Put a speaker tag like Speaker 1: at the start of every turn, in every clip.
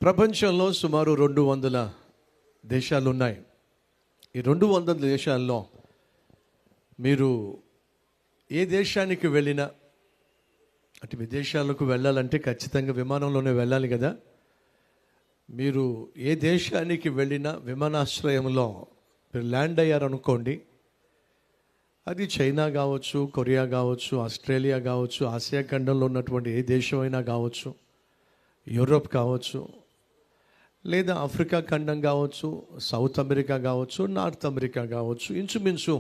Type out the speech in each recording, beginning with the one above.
Speaker 1: ప్రపంచంలో సుమారు 200 దేశాలు ఉన్నాయి. ఈ 200 దేశాల్లో మీరు ఏ దేశానికి వెళ్ళినా, అంటే విదేశాలకు వెళ్ళాలంటే ఖచ్చితంగా విమానంలోనే వెళ్ళాలి కదా. మీరు ఏ దేశానికి వెళ్ళినా విమానాశ్రయంలో మీరు ల్యాండ్ అయ్యారనుకోండి, అది చైనా కావచ్చు, కొరియా కావచ్చు, ఆస్ట్రేలియా కావచ్చు, ఆసియా ఖండంలో ఉన్నటువంటి ఏ దేశమైనా కావచ్చు, యూరోప్ కావచ్చు, లేదా ఆఫ్రికా ఖండం కావచ్చు, సౌత్ అమెరికా కావచ్చు, నార్త్ అమెరికా కావచ్చు, ఇంచుమించు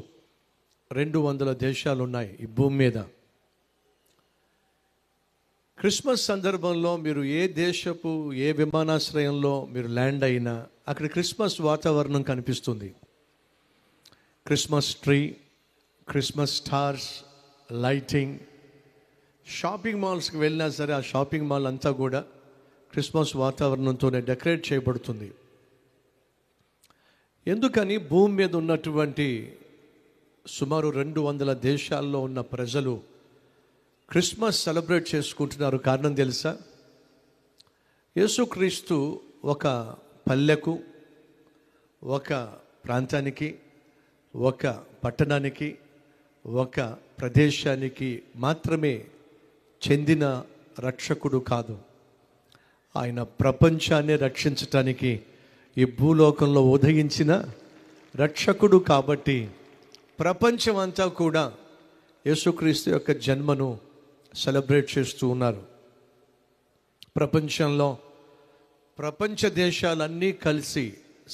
Speaker 1: 200 దేశాలు ఉన్నాయి ఈ భూమి మీద. క్రిస్మస్ సందర్భంలో మీరు ఏ దేశపు ఏ విమానాశ్రయంలో మీరు ల్యాండ్ అయినా అక్కడ క్రిస్మస్ వాతావరణం కనిపిస్తుంది. Christmas tree, Christmas stars, lighting. Shopping మాల్స్కి వెళ్ళినా సరే ఆ షాపింగ్ మాల్ అంతా కూడా క్రిస్మస్ వాతావరణంతోనే డెకరేట్ చేయబడుతుంది. ఎందుకని భూమి మీద ఉన్నటువంటి సుమారు 200 దేశాల్లో ఉన్న ప్రజలు క్రిస్మస్ సెలబ్రేట్ చేసుకుంటున్నారు? కారణం తెలుసా? యేసుక్రీస్తు ఒక పల్లెకు, ఒక ప్రాంతానికి, ఒక పట్టణానికి, ఒక ప్రదేశానికి మాత్రమే చెందిన రక్షకుడు కాదు. ఆయన ప్రపంచాన్ని రక్షించటానికి ఈ భూలోకంలో ఉదయించిన రక్షకుడు. కాబట్టి ప్రపంచం అంతా కూడా యేసుక్రీస్తు యొక్క జన్మను సెలబ్రేట్ చేస్తూ ఉన్నారు. ప్రపంచంలో ప్రపంచ దేశాలన్నీ కలిసి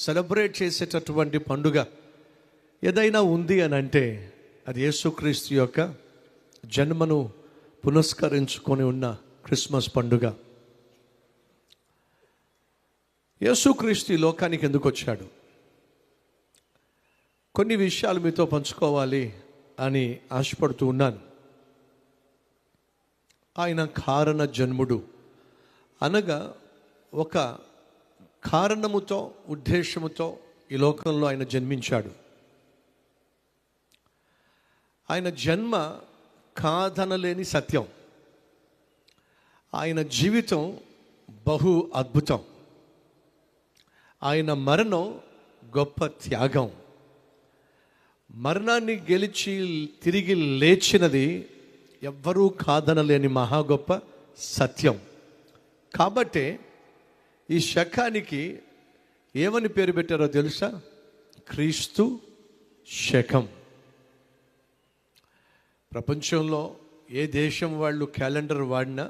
Speaker 1: సెలబ్రేట్ చేసేటటువంటి పండుగ ఏదైనా ఉంది అని అంటే అది యేసుక్రీస్తు యొక్క జన్మను పునస్కరించుకొని ఉన్న క్రిస్మస్ పండుగ. యేసుక్రీస్తు ఈ లోకానికి ఎందుకు వచ్చాడు? కొన్ని విషయాలు మీతో పంచుకోవాలి అని ఆశపడుతూ ఉన్నాను. ఆయన కారణ జన్ముడు అనగా ఒక కారణముతో, ఉద్దేశముతో ఈ లోకంలో ఆయన జన్మించాడు. ఆయన జన్మ కాదనలేని సత్యం. ఆయన జీవితం బహు అద్భుతం. ఆయన మరణం గొప్ప త్యాగం. మరణాన్ని గెలిచి తిరిగి లేచినది ఎవ్వరూ కాదనలేని మహా గొప్ప సత్యం. కాబట్టే ఈ శకానికి ఏమని పేరు పెట్టారో తెలుసా? క్రీస్తు శకం. ప్రపంచంలో ఏ దేశం వాళ్ళు క్యాలెండర్ వాడినా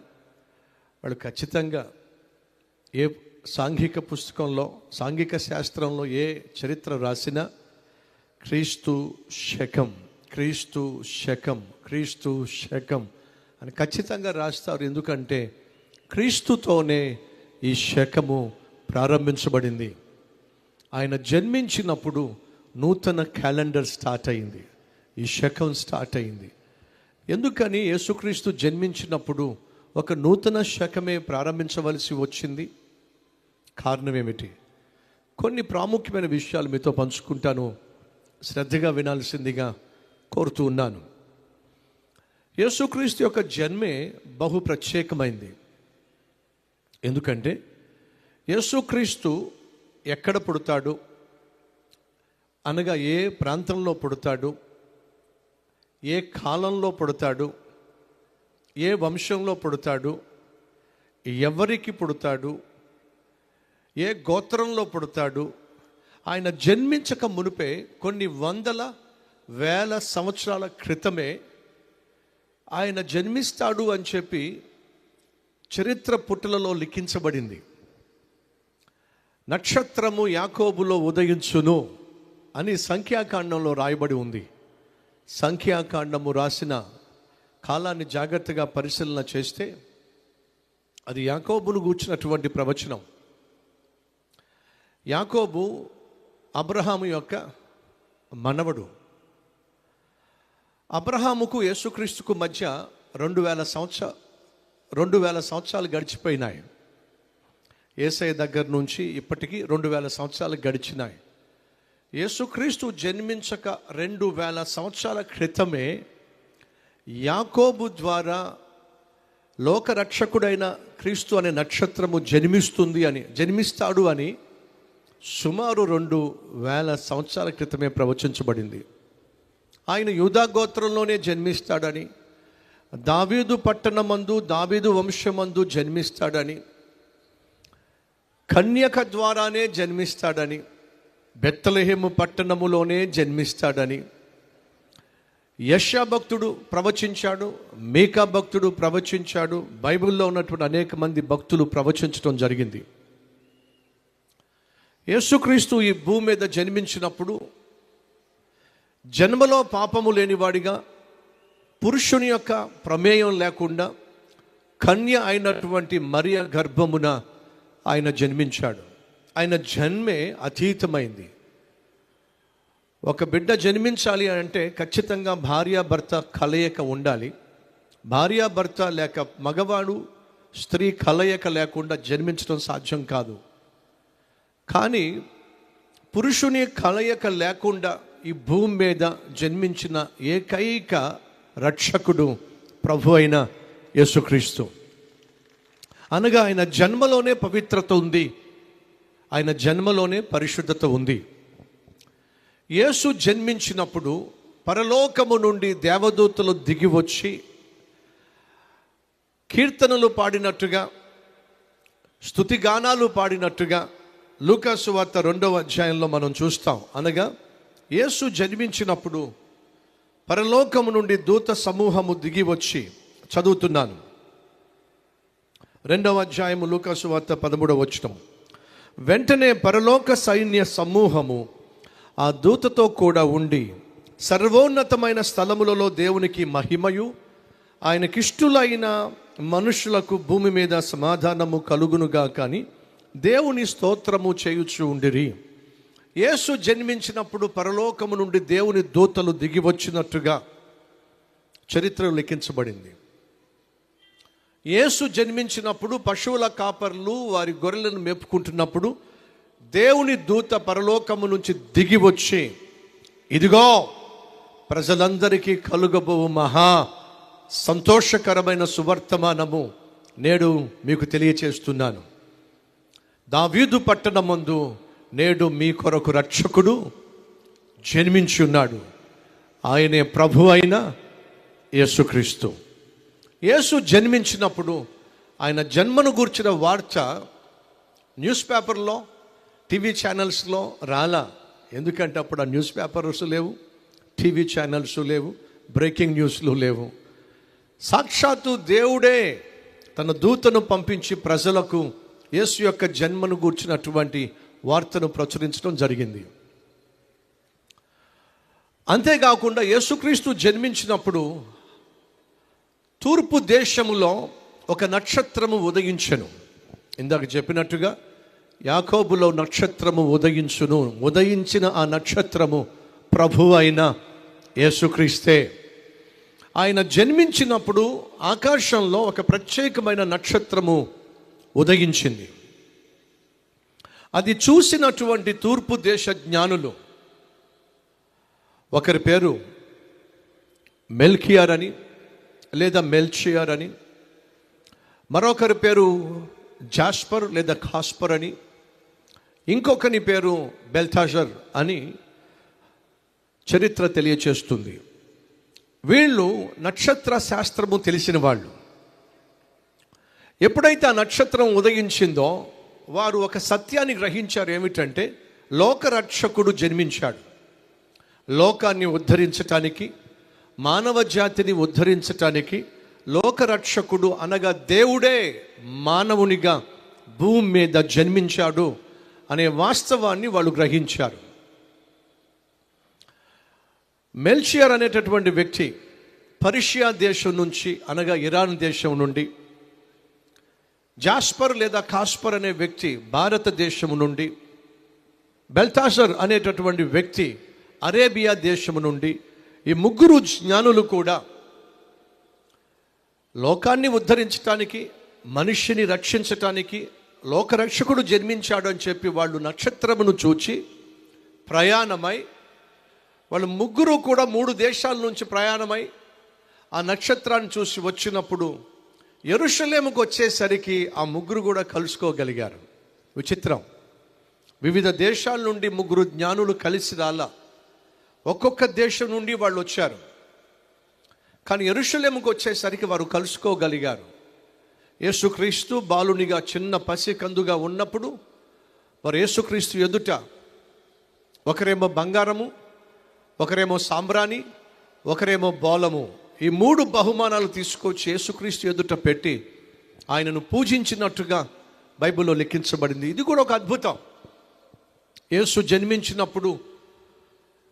Speaker 1: వాళ్ళు ఖచ్చితంగా ఏ సాంఘిక పుస్తకంలో, సాంఘిక శాస్త్రంలో ఏ చరిత్ర రాసినా క్రీస్తు శకం, క్రీస్తు శకం, క్రీస్తు శకం అని ఖచ్చితంగా రాస్తారు. ఎందుకంటే క్రీస్తుతోనే ఈ శకము ప్రారంభించబడింది. ఆయన జన్మించినప్పుడు నూతన క్యాలెండర్ స్టార్ట్ అయింది, ఈ శకం స్టార్ట్ అయింది. ఎందుకని యేసుక్రీస్తు జన్మించినప్పుడు ఒక నూతన శకమే ప్రారంభించవలసి వచ్చింది? కారణం ఏమిటి? కొన్ని ప్రాముఖ్యమైన విషయాలు మీతో పంచుకుంటాను, శ్రద్ధగా వినాల్సిందిగా కోరుతూ ఉన్నాను. యేసుక్రీస్తు యొక్క జన్మే బహు ప్రత్యేకమైంది. ఎందుకంటే యేసుక్రీస్తు ఎక్కడ పుడతాడు అనగా ఏ ప్రాంతంలో పుడతాడు, ఏ కాలంలో పుడతాడు, ఏ వంశంలో పుడతాడు, ఎవరికి పుడతాడు, ఏ గోత్రంలో పుడతాడు, ఆయన జన్మించక మునిపే కొన్ని 100,000 సంవత్సరాల క్రితమే ఆయన జన్మిస్తాడు అని చెప్పి చరిత్ర పుటలలో లిఖించబడింది. నక్షత్రము యాకోబులో ఉదయించును అని సంఖ్యాకాండంలో రాయబడి ఉంది. సంఖ్యాకాండము రాసిన కాలాన్ని జాగ్రత్తగా పరిశీలన చేస్తే అది యాకోబును గూర్చినటువంటి ప్రవచనం. యాకోబు అబ్రహాము యొక్క మనవడు. అబ్రహాముకు యేసుక్రీస్తుకు మధ్య 2000 సంవత్సరాలు గడిచిపోయినాయి. యేసయ్య దగ్గర నుంచి ఇప్పటికీ 2000 సంవత్సరాలు గడిచినాయి. యేసుక్రీస్తు జన్మించక 2000 సంవత్సరాల క్రితమే యాకోబు ద్వారా లోకరక్షకుడైన క్రీస్తు అనే నక్షత్రము జన్మిస్తాడు అని సుమారు 2000 సంవత్సరాల క్రితమే ప్రవచించబడింది. ఆయన యూదా గోత్రంలోనే జన్మిస్తాడని, దావీదు పట్టణమందు దావీదు వంశమందు జన్మిస్తాడని, కన్యక ద్వారానే జన్మిస్తాడని, బెత్లెహేము పట్టణములోనే జన్మిస్తాడని యెషయా భక్తుడు ప్రవచించాడు, మీకా భక్తుడు ప్రవచించాడు, బైబిల్లో ఉన్నటువంటి అనేక మంది భక్తులు ప్రవచించడం జరిగింది. యేసుక్రీస్తు ఈ భూమి మీద జన్మించినప్పుడు జన్మలో పాపము లేనివాడిగా, పురుషుని యొక్క ప్రమేయం లేకుండా కన్య అయినటువంటి మరియ గర్భమున ఆయన జన్మించాడు. ఆయన జన్మే అతీతమైంది. ఒక బిడ్డ జన్మించాలి అంటే ఖచ్చితంగా భార్యాభర్త కలయిక ఉండాలి. భార్యాభర్త లేక మగవాడు స్త్రీ కలయిక లేకుండా జన్మించడం సాధ్యం కాదు. కానీ పురుషుని కలయిక లేకుండా ఈ భూమి మీద జన్మించిన ఏకైక రక్షకుడు ప్రభు అయిన యేసుక్రీస్తు. అనగా ఆయన జన్మలోనే పవిత్రత ఉంది, ఆయన జన్మలోనే పరిశుద్ధత ఉంది. యేసు జన్మించినప్పుడు పరలోకము నుండి దేవదూతలు దిగి వచ్చి కీర్తనలు పాడినట్టుగా, స్తుతిగానాలు పాడినట్టుగా లూకా సువార్త 2వ అధ్యాయంలో మనం చూస్తాం. అనగా యేసు జన్మించినప్పుడు పరలోకము నుండి దూత సమూహము దిగి వచ్చి, చదువుతున్నాను 2వ అధ్యాయము లూకా సువార్త 13వ వచనం. వెంటనే పరలోక సైన్య సమూహము ఆ దూతతో కూడా ఉండి సర్వోన్నతమైన స్థలములలో దేవునికి మహిమయు, ఆయనకిష్టులైన మనుషులకు భూమి మీద సమాధానము కలుగునుగా కానీ దేవుని స్తోత్రము చేయుచు ఉండిరి. యేసు జన్మించినప్పుడు పరలోకము నుండి దేవుని దూతలు దిగి వచ్చినట్టుగా చరిత్ర లిఖించబడింది. యేసు జన్మించినప్పుడు పశువుల కాపర్లు వారి గొర్రెలను మేపుకుంటున్నప్పుడు దేవుని దూత పరలోకము నుంచి దిగి వచ్చి, ఇదిగో ప్రజలందరికీ కలుగబోవు మహా సంతోషకరమైన సువర్తమానము నేడు మీకు తెలియచేస్తున్నాను. దావీదు పట్టణమందు నేడు మీ కొరకు రక్షకుడు జన్మించి ఉన్నాడు. ఆయనే ప్రభు అయిన యేసుక్రీస్తు. యేసు జన్మించినప్పుడు ఆయన జన్మను గూర్చిన వార్త న్యూస్ పేపర్లో, టీవీ ఛానల్స్లో రాలా. ఎందుకంటే అప్పుడు ఆ న్యూస్ పేపర్స్ లేవు, టీవీ ఛానల్స్ లేవు, బ్రేకింగ్ న్యూస్లు లేవు. సాక్షాత్తు దేవుడే తన దూతను పంపించి ప్రజలకు యేసు యొక్క జన్మను గూర్చినటువంటి వార్తను ప్రచురించడం జరిగింది. అంతేకాకుండా యేసుక్రీస్తు జన్మించినప్పుడు తూర్పు దేశములో ఒక నక్షత్రము ఉదయించెను. ఇందాక చెప్పినట్టుగా యాకోబులో నక్షత్రము ఉదయించును. ఉదయించిన ఆ నక్షత్రము ప్రభు అయిన యేసుక్రీస్తే. ఆయన జన్మించినప్పుడు ఆకాశంలో ఒక ప్రత్యేకమైన నక్షత్రము ఉదయించింది. అది చూసినటువంటి తూర్పు దేశ జ్ఞానులు, ఒకరి పేరు మెల్కియార్ అని లేదా మెల్చియార్ అని, మరొకరి పేరు జాస్పర్ లేదా ఖాస్పర్ అని, ఇంకొకని పేరు బెల్తాజర్ అని చరిత్ర తెలియచేస్తుంది. వీళ్ళు నక్షత్ర శాస్త్రము తెలిసిన వాళ్ళు. ఎప్పుడైతే ఆ నక్షత్రం ఉదయించిందో వారు ఒక సత్యాన్ని గ్రహించారు. ఏమిటంటే లోకరక్షకుడు జన్మించాడు. లోకాన్ని ఉద్ధరించటానికి, మానవ జాతిని ఉద్ధరించటానికి లోకరక్షకుడు అనగా దేవుడే మానవునిగా భూమి మీద జన్మించాడు అనే వాస్తవాన్ని వాళ్ళు గ్రహించారు. మెల్షియర్ అనేటటువంటి వ్యక్తి పర్షియా దేశం నుంచి అనగా ఇరాన్ దేశం నుండి, జాస్పర్ లేదా కాస్పర్ అనే వ్యక్తి భారతదేశము నుండి, బెల్తాషర్ అనేటటువంటి వ్యక్తి అరేబియా దేశము నుండి, ఈ ముగ్గురు జ్ఞానులు కూడా లోకాన్ని ఉద్ధరించటానికి, మనిషిని రక్షించటానికి లోకరక్షకుడు జన్మించాడు అని చెప్పి వాళ్ళు నక్షత్రమును చూచి ప్రయాణమై, వాళ్ళు ముగ్గురు కూడా 3 దేశాల నుంచి ప్రయాణమై ఆ నక్షత్రాన్ని చూసి వచ్చినప్పుడు యెరూషలేముకు వచ్చేసరికి ఆ ముగ్గురు కూడా కలుసుకోగలిగారు. విచిత్రం. వివిధ దేశాల నుండి ముగ్గురు జ్ఞానులు కలిసి రాలా, ఒక్కొక్క దేశం నుండి వాళ్ళు వచ్చారు. కానీ యెరూషలేముకు వచ్చేసరికి వారు కలుసుకోగలిగారు. యేసుక్రీస్తు బాలునిగా చిన్న పసికందుగా ఉన్నప్పుడు వారు యేసుక్రీస్తు ఎదుట ఒకరేమో బంగారము, ఒకరేమో సాంబ్రాణి, ఒకరేమో బోలము, ఈ 3 బహుమానాలు తీసుకొచ్చి యేసుక్రీస్తు ఎదుట పెట్టి ఆయనను పూజించినట్టుగా బైబిల్లో లిఖించబడింది. ఇది కూడా ఒక అద్భుతం. యేసు జన్మించినప్పుడు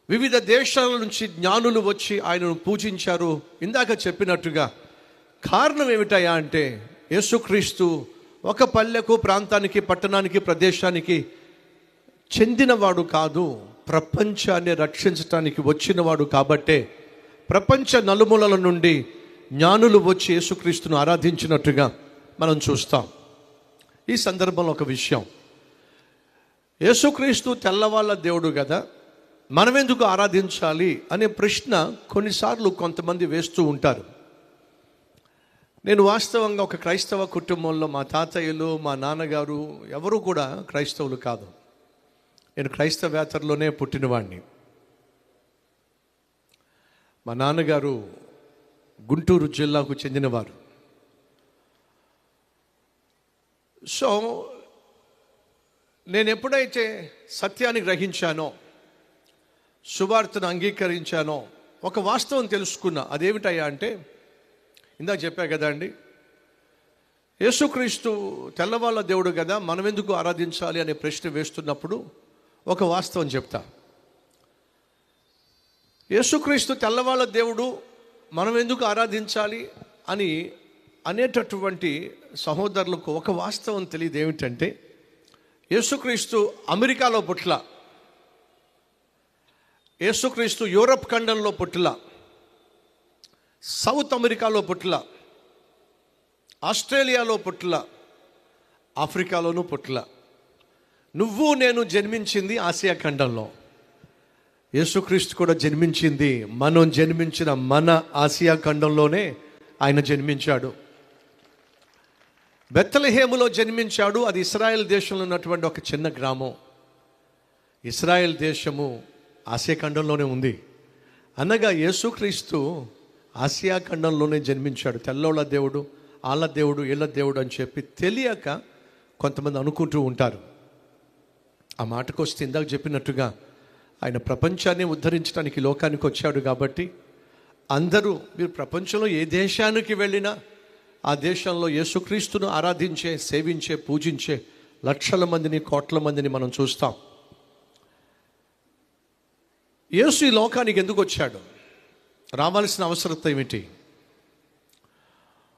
Speaker 1: వివిధ దేశాల నుంచి జ్ఞానులు వచ్చి ఆయనను పూజించారు. ఇందాక చెప్పినట్టుగా కారణం ఏమిటయా అంటే, యేసుక్రీస్తు ఒక పల్లెకు, ప్రాంతానికి, పట్టణానికి, ప్రదేశానికి చెందినవాడు కాదు, ప్రపంచాన్ని రక్షించటానికి వచ్చినవాడు. కాబట్టే ప్రపంచ నలుమూలల నుండి జ్ఞానులు వచ్చి యేసుక్రీస్తును ఆరాధించినట్టుగా మనం చూస్తాం. ఈ సందర్భంలో ఒక విషయం, యేసుక్రీస్తు తెల్లవాళ్ళ దేవుడు కదా, మనం ఎందుకు ఆరాధించాలి అనే ప్రశ్న కొన్నిసార్లు కొంతమంది వేస్తూ ఉంటారు. నేను వాస్తవంగా ఒక క్రైస్తవ కుటుంబంలో, మా తాతయ్యలు, మా నాన్నగారు ఎవరు కూడా క్రైస్తవులు కాదు. నేను క్రైస్తవేతరులోనే పుట్టినవాడిని. మా నాన్నగారు గుంటూరు జిల్లాకు చెందినవారు. సో నేను ఎప్పుడైతే సత్యాన్ని గ్రహించానో, సువార్తను అంగీకరించానో, ఒక వాస్తవం తెలుసుకున్నా. అదేమిటయ్యా అంటే, ఇందాక చెప్పా కదా అండి, యేసుక్రీస్తు తెల్లవాళ్ళ దేవుడు కదా, మనం ఎందుకు ఆరాధించాలి అనే ప్రశ్న వేస్తున్నప్పుడు ఒక వాస్తవం చెప్తా. యేసుక్రీస్తు తెల్లవాళ్ళ దేవుడు, మనం ఎందుకు ఆరాధించాలి అని అనేటటువంటి సహోదరులకు ఒక వాస్తవం తెలియదు. ఏమిటంటే, యేసుక్రీస్తు అమెరికాలో పుట్ల, యేసుక్రీస్తు యూరప్ ఖండంలో పుట్ల, సౌత్ అమెరికాలో పుట్ల, ఆస్ట్రేలియాలో పుట్ల, ఆఫ్రికాలోనూ పుట్ల. నువ్వు నేను జన్మించింది ఆసియా ఖండంలో. యేసుక్రీస్తు కూడా జన్మించింది, మనం జన్మించిన మన ఆసియా ఖండంలోనే ఆయన జన్మించాడు. బెత్లెహేములో జన్మించాడు. అది ఇశ్రాయేల్ దేశంలో ఉన్నటువంటి ఒక చిన్న గ్రామం. ఇశ్రాయేల్ దేశము ఆసియా ఖండంలోనే ఉంది. అనగా యేసుక్రీస్తు ఆసియా ఖండంలోనే జన్మించాడు. తెల్లోళ్ళ దేవుడు, ఆళ్ళ దేవుడు, ఇళ్ళ దేవుడు అని చెప్పి తెలియక కొంతమంది అనుకుంటూ ఉంటారు. ఆ మాటకు వస్తే, ఇందాక చెప్పినట్టుగా ఆయన ప్రపంచాన్ని ఉద్ధరించడానికి లోకానికి వచ్చాడు. కాబట్టి అందరూ, మీరు ప్రపంచంలో ఏ దేశానికి వెళ్ళినా ఆ దేశంలో యేసుక్రీస్తును ఆరాధించే, సేవించే, పూజించే లక్షల మందిని, కోట్ల మందిని మనం చూస్తాం. యేసు ఈ లోకానికి ఎందుకు వచ్చాడు? రావాల్సిన అవసరత ఏమిటి?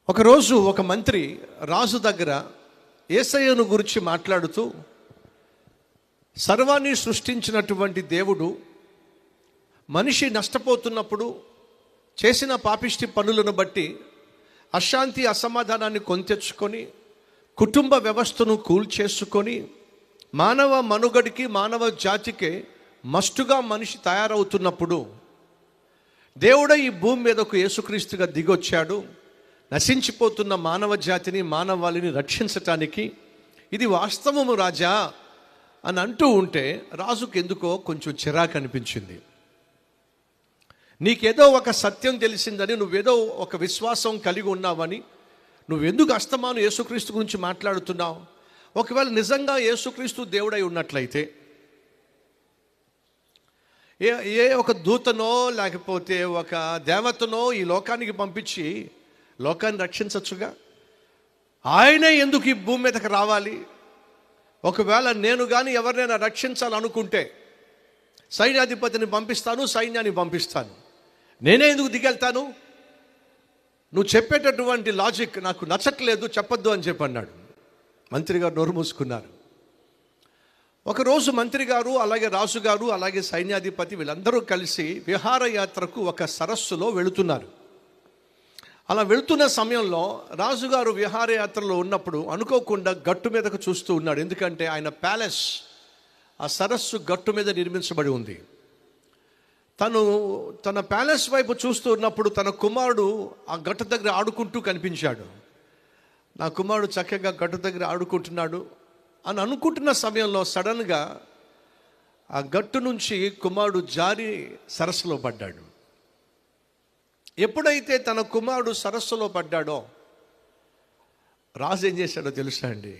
Speaker 1: ఒకరోజు ఒక మంత్రి రాజు దగ్గర యేసయ్యను గురించి మాట్లాడుతూ, సర్వాన్ని సృష్టించినటువంటి దేవుడు మనిషి నష్టపోతున్నప్పుడు చేసిన పాపిష్టి పనులను బట్టి అశాంతి, అసమాధానాన్ని కొంతెచ్చుకొని కుటుంబ వ్యవస్థను కూల్చేసుకొని మానవ మనుగడికి, మానవ జాతికే మస్టుగా మనిషి తయారవుతున్నప్పుడు దేవుడు ఈ భూమి మీదకు యేసుక్రీస్తుగా దిగొచ్చాడు. నశించిపోతున్న మానవ జాతిని, మానవాళిని రక్షించటానికి. ఇది వాస్తవము రాజా అని అంటూ ఉంటే రాజుకు ఎందుకో కొంచెం చిరాకు అనిపించింది. నీకేదో ఒక సత్యం తెలిసిందని, నువ్వేదో ఒక విశ్వాసం కలిగి ఉన్నావని, నువ్వెందుకు అస్తమాను యేసుక్రీస్తు గురించి మాట్లాడుతున్నావు? ఒకవేళ నిజంగా యేసుక్రీస్తు దేవుడై ఉన్నట్లయితే ఏ ఒక దూతనో లేకపోతే ఒక దేవతనో ఈ లోకానికి పంపించి లోకాన్ని రక్షించచ్చుగా. ఆయనే ఎందుకు ఈ భూమి మీదకి రావాలి? ఒకవేళ నేను కానీ ఎవరినైనా రక్షించాలనుకుంటే సైన్యాధిపతిని పంపిస్తాను, సైన్యాన్ని పంపిస్తాను. నేనే ఎందుకు దిగెళ్తాను? నువ్వు చెప్పేటటువంటి లాజిక్ నాకు నచ్చట్లేదు, చెప్పొద్దు అని చెప్పి అన్నాడు. మంత్రి గారు నోరు మూసుకున్నారు. ఒకరోజు మంత్రి గారు, అలాగే రాజుగారు, అలాగే సైన్యాధిపతి వీళ్ళందరూ కలిసి విహారయాత్రకు ఒక సరస్సులో వెళుతున్నారు. అలా వెళుతున్న సమయంలో రాజుగారు విహారయాత్రలో ఉన్నప్పుడు అనుకోకుండా గట్టు మీదకు చూస్తూ ఉన్నాడు. ఎందుకంటే ఆయన ప్యాలెస్ ఆ సరస్సు గట్టు మీద నిర్మించబడి ఉంది. తన ప్యాలెస్ వైపు చూస్తూ ఉన్నప్పుడు తన కుమారుడు ఆ గట్టు దగ్గర ఆడుకుంటూ కనిపించాడు. నా కుమారుడు చక్కగా గట్టు దగ్గర ఆడుకుంటున్నాడు అని అనుకుంటున్న సమయంలో సడన్గా ఆ గట్టు నుంచి కుమారుడు జారి సరస్సులో పడ్డాడు. ఎప్పుడైతే తన కుమారుడు సరస్సులో పడ్డాడో రాజు ఏం చేశాడో తెలుసా అండి?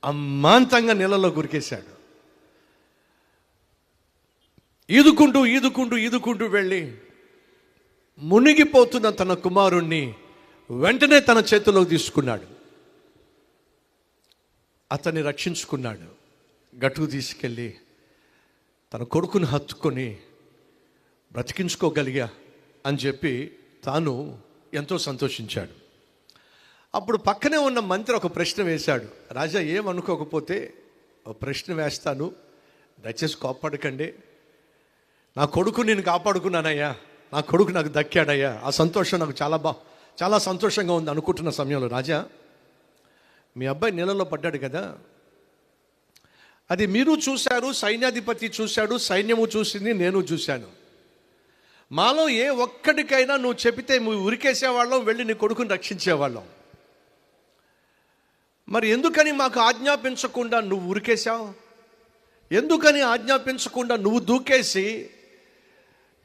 Speaker 1: అమాంతంగా నీళ్ళలో గురికేశాడు. ఈదుకుంటూ ఈదుకుంటూ ఈదుకుంటూ వెళ్ళి మునిగిపోతున్న తన కుమారుణ్ణి వెంటనే తన చేతిలోకి తీసుకున్నాడు. అతన్ని రక్షించుకున్నాడు. గట్టుకు తీసుకెళ్ళి తన కొడుకుని హత్తుకొని బ్రతికించుకోగలిగా అని చెప్పి తాను ఎంతో సంతోషించాడు. అప్పుడు పక్కనే ఉన్న మంత్రి ఒక ప్రశ్న వేశాడు. రాజా, ఏమనుకోకపోతే ఒక ప్రశ్న వేస్తాను, దయచేసి కోప్పడకండి. నా కొడుకు నేను కాపాడుకున్నానయ్యా, నా కొడుకు నాకు దక్కాడయ్యా, ఆ సంతోషం నాకు చాలా సంతోషంగా ఉంది అనుకుంటున్న సమయంలో, రాజా మీ అబ్బాయి నీళ్ళలో పడ్డాడు కదా, అది మీరు చూశారు, సైన్యాధిపతి చూశాడు, సైన్యము చూసింది, నేను చూశాను. మాలో ఏ ఒక్కడికైనా నువ్వు చెబితే నువ్వు ఉరికేసేవాళ్ళం, వెళ్ళి నీ కొడుకుని రక్షించేవాళ్ళం. మరి ఎందుకని మాకు ఆజ్ఞాపించకుండా నువ్వు ఉరికేశావు? ఎందుకని ఆజ్ఞాపించకుండా నువ్వు దూకేసి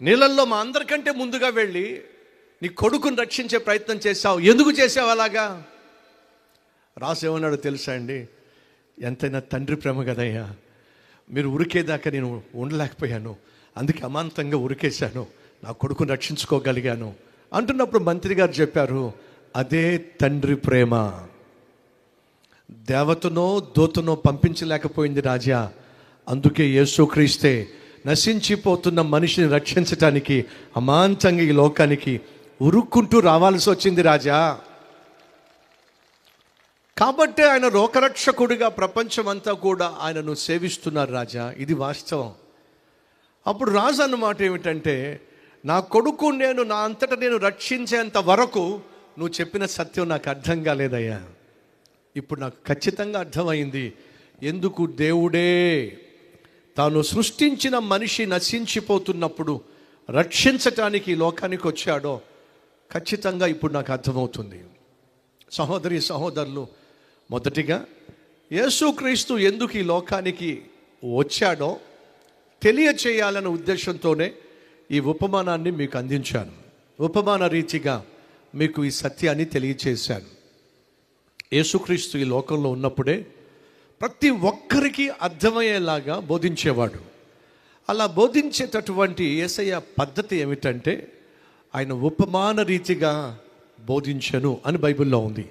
Speaker 1: నీళ్ళల్లో మా అందరికంటే ముందుగా వెళ్ళి నీ కొడుకుని రక్షించే ప్రయత్నం చేశావు? ఎందుకు చేసావు అలాగా? రాజు ఏమన్నాడు తెలుసా అండి? ఎంతైనా తండ్రి ప్రేమ కదయ్యా, మీరు ఉరికేదాకా నేను ఉండలేకపోయాను, అందుకే అమాంతంగా ఉరికేశాను, నా కొడుకుని రక్షించుకోగలిగాను అంటున్నప్పుడు మంత్రి గారు చెప్పారు, అదే తండ్రి ప్రేమ. దేవతనో దూతనో పంపించలేకపోయింది రాజా, అందుకే యేసుక్రీస్తే నశించిపోతున్న మనిషిని రక్షించటానికి అమాంతంగా ఈ లోకానికి ఉరుక్కుంటూ రావాల్సి వచ్చింది రాజా. కాబట్టే ఆయన లోకరక్షకుడిగా ప్రపంచమంతా కూడా ఆయనను సేవిస్తున్నారు రాజా, ఇది వాస్తవం. అప్పుడు రాజు అన్నమాట ఏమిటంటే, నా కొడుకు నా అంతటా నేను రక్షించేంత వరకు నువ్వు చెప్పిన సత్యం నాకు అర్థం కాలేదయ్యా. ఇప్పుడు నాకు ఖచ్చితంగా అర్థమైంది ఎందుకు దేవుడే తాను సృష్టించిన మనిషి నశించిపోతున్నప్పుడు రక్షించటానికి ఈ లోకానికి వచ్చాడో. ఖచ్చితంగా ఇప్పుడు నాకు అర్థమవుతుంది. సహోదరి సహోదరులు, మొదటిగా యేసుక్రీస్తు ఎందుకు ఈ లోకానికి వచ్చాడో తెలియచేయాలనే ఉద్దేశంతోనే ఈ ఉపమానాన్ని మీకు అందించాను. ఉపమాన రీతిగా మీకు ఈ సత్యాన్ని తెలియచేశాను. యేసుక్రీస్తు ఈ లోకంలో ఉన్నప్పుడే ప్రతి ఒక్కరికి అర్థమయ్యేలాగా బోధించేవాడు. అలా బోధించేటటువంటి యేసయ్య పద్ధతి ఏమిటంటే, ఆయన ఉపమాన రీతిగా బోధించను అని బైబిల్లో ఉంది.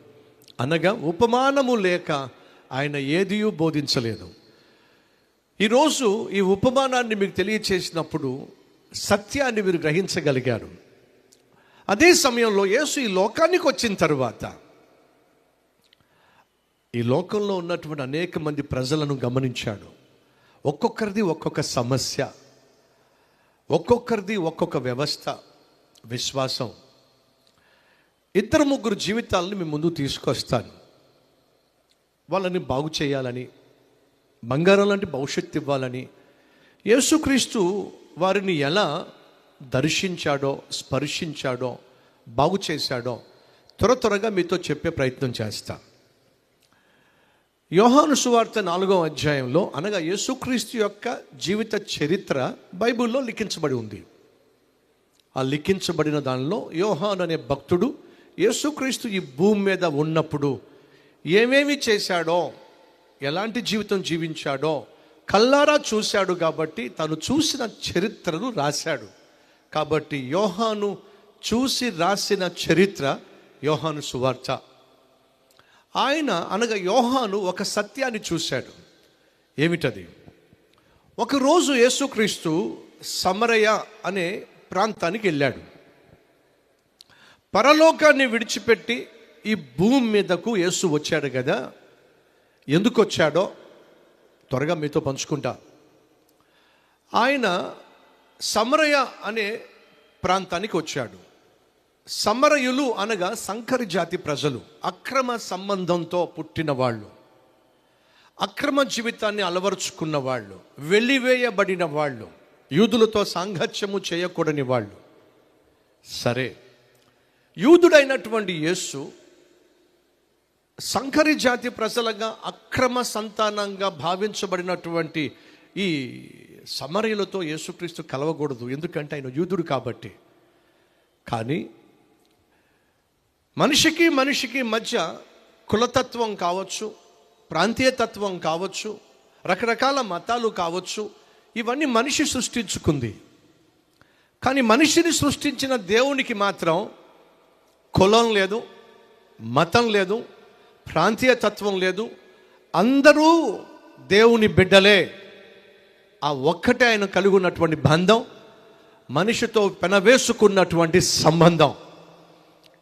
Speaker 1: అనగా ఉపమానము లేక ఆయన ఏదియూ బోధించలేదు. ఈరోజు ఈ ఉపమానాన్ని మీకు తెలియచేసినప్పుడు సత్యాన్ని మీరు గ్రహించగలిగారు. అదే సమయంలో యేసు ఈ లోకానికి వచ్చిన తరువాత ఈ లోకంలో ఉన్నటువంటి అనేక మంది ప్రజలను గమనించాడు. ఒక్కొక్కరిది ఒక్కొక్క సమస్య, ఒక్కొక్కరిది ఒక్కొక్క వ్యవస్థ, విశ్వాసం. 2-3 జీవితాలను మీ ముందు తీసుకొస్తాను. వాళ్ళని బాగు చేయాలని, బంగారం లాంటి భవిష్యత్తు ఇవ్వాలని యేసుక్రీస్తు వారిని ఎలా దర్శించాడో, స్పర్శించాడో, బాగు చేశాడో త్వరగా మీతో చెప్పే ప్రయత్నం చేస్తా. యోహాను సువార్త 4వ అధ్యాయంలో, అనగా యేసుక్రీస్తు యొక్క జీవిత చరిత్ర బైబిల్లో లిఖించబడి ఉంది. ఆ లిఖించబడిన దానిలో యోహాను అనే భక్తుడు యేసుక్రీస్తు ఈ భూమి మీద ఉన్నప్పుడు ఏమేమి చేశాడో, ఎలాంటి జీవితం జీవించాడో కల్లారా చూశాడు. కాబట్టి తను చూసిన చరిత్రను రాశాడు. కాబట్టి యోహాను చూసి రాసిన చరిత్ర యోహాను సువార్త. ఆయన అనగా యోహాను ఒక సత్యాన్ని చూశాడు. ఏమిటది? ఒకరోజు యేసుక్రీస్తు సమరయ అనే ప్రాంతానికి వెళ్ళాడు. పరలోకాన్ని విడిచిపెట్టి ఈ భూమి మీదకు యేసు వచ్చాడు కదా. ఎందుకు వచ్చాడో త్వరగా మీతో పంచుకుంటా. ఆయన సమరయ అనే ప్రాంతానికి వచ్చాడు. సమరయులు అనగా సంకరి జాతి ప్రజలు, అక్రమ సంబంధంతో పుట్టిన వాళ్ళు, అక్రమ జీవితాన్ని అలవరుచుకున్న వాళ్ళు, వెలివేయబడిన వాళ్ళు, యూదులతో సాంగత్యము చేయకూడని వాళ్ళు. సరే, యూదుడైనటువంటి యేసు సంకరి జాతి ప్రజలుగా అక్రమ సంతానంగా భావించబడినటువంటి ఈ సమరయులతో యేసుక్రీస్తు కలవకూడదు, ఎందుకంటే ఆయన యూదుడు కాబట్టి. కానీ మనిషికి మనిషికి మధ్య కులతత్వం కావచ్చు, ప్రాంతీయతత్వం కావచ్చు, రకరకాల మతాలు కావచ్చు, ఇవన్నీ మనిషి సృష్టించుకుంది. కానీ మనిషిని సృష్టించిన దేవునికి మాత్రం కులం లేదు, మతం లేదు, ప్రాంతీయతత్వం లేదు. అందరూ దేవుని బిడ్డలే. ఆ ఒక్కటే ఆయన కలిగి ఉన్నటువంటి బంధం, మనిషితో పెనవేసుకున్నటువంటి సంబంధం.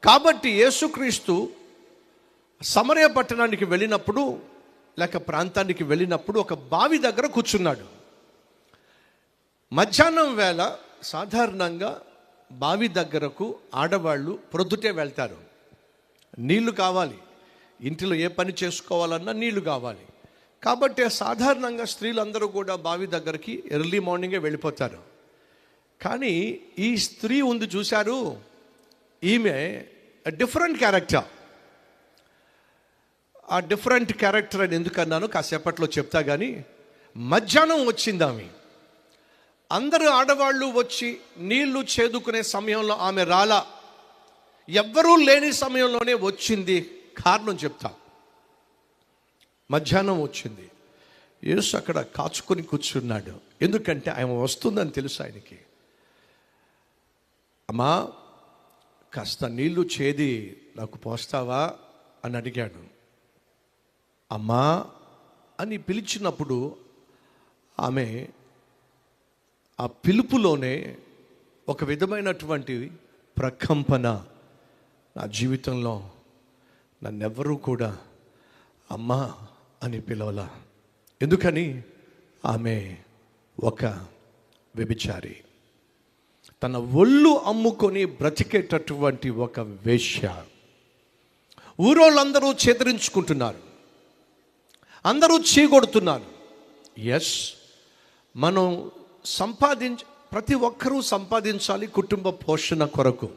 Speaker 1: కాబట్టి యేసుక్రీస్తు సమరయ పట్టణానికి వెళ్ళినప్పుడు, లేక ప్రాంతానికి వెళ్ళినప్పుడు ఒక బావి దగ్గర కూర్చున్నాడు. మధ్యాహ్నం వేళ సాధారణంగా బావి దగ్గరకు ఆడవాళ్ళు ప్రొద్దుటే వెళ్తారు. నీళ్లు కావాలి, ఇంటిలో ఏ పని చేసుకోవాలన్నా నీళ్లు కావాలి. కాబట్టి సాధారణంగా స్త్రీలందరూ కూడా బావి దగ్గరికి ఎర్లీ మార్నింగే వెళ్ళిపోతారు. కానీ ఈ స్త్రీ ఉంది చూశారు, ఈమె డిఫరెంట్ క్యారెక్టర్. ఆ డిఫరెంట్ క్యారెక్టర్ అని ఎందుకన్నాను కాసేపట్లో చెప్తా. కానీ మధ్యాహ్నం వచ్చింది ఆమె. అందరూ ఆడవాళ్ళు వచ్చి నీళ్లు చేదుకునే సమయంలో ఆమె రాలా, ఎవ్వరూ లేని సమయంలోనే వచ్చింది. కారణం చెప్తా. మధ్యాహ్నం వచ్చింది. యేసు అక్కడ కాచుకొని కూర్చున్నాడు. ఎందుకంటే ఆమె వస్తుందని తెలుసు ఆయనకి. అమ్మా, కాస్త నీళ్లు చేది నాకు పోస్తావా అని అడిగాడు. అమ్మా అని పిలిచినప్పుడు ఆమె ఆ పిలుపులోనే ఒక విధమైనటువంటి ప్రకంపన. నా జీవితంలో నన్నెవ్వరూ కూడా అమ్మా అని పిలవలా. ఎందుకని? ఆమె ఒక వ్యభిచారి, తన ఒళ్ళు అమ్ముకొని బ్రతికేటటువంటి ఒక వేశ్య. ఊరోళ్ళందరూ చేదరించుకుంటున్నారు, అందరూ చీకొడుతున్నారు. ఎస్, మనం ప్రతి ఒక్కరూ సంపాదించాలి కుటుంబ పోషణ కొరకు.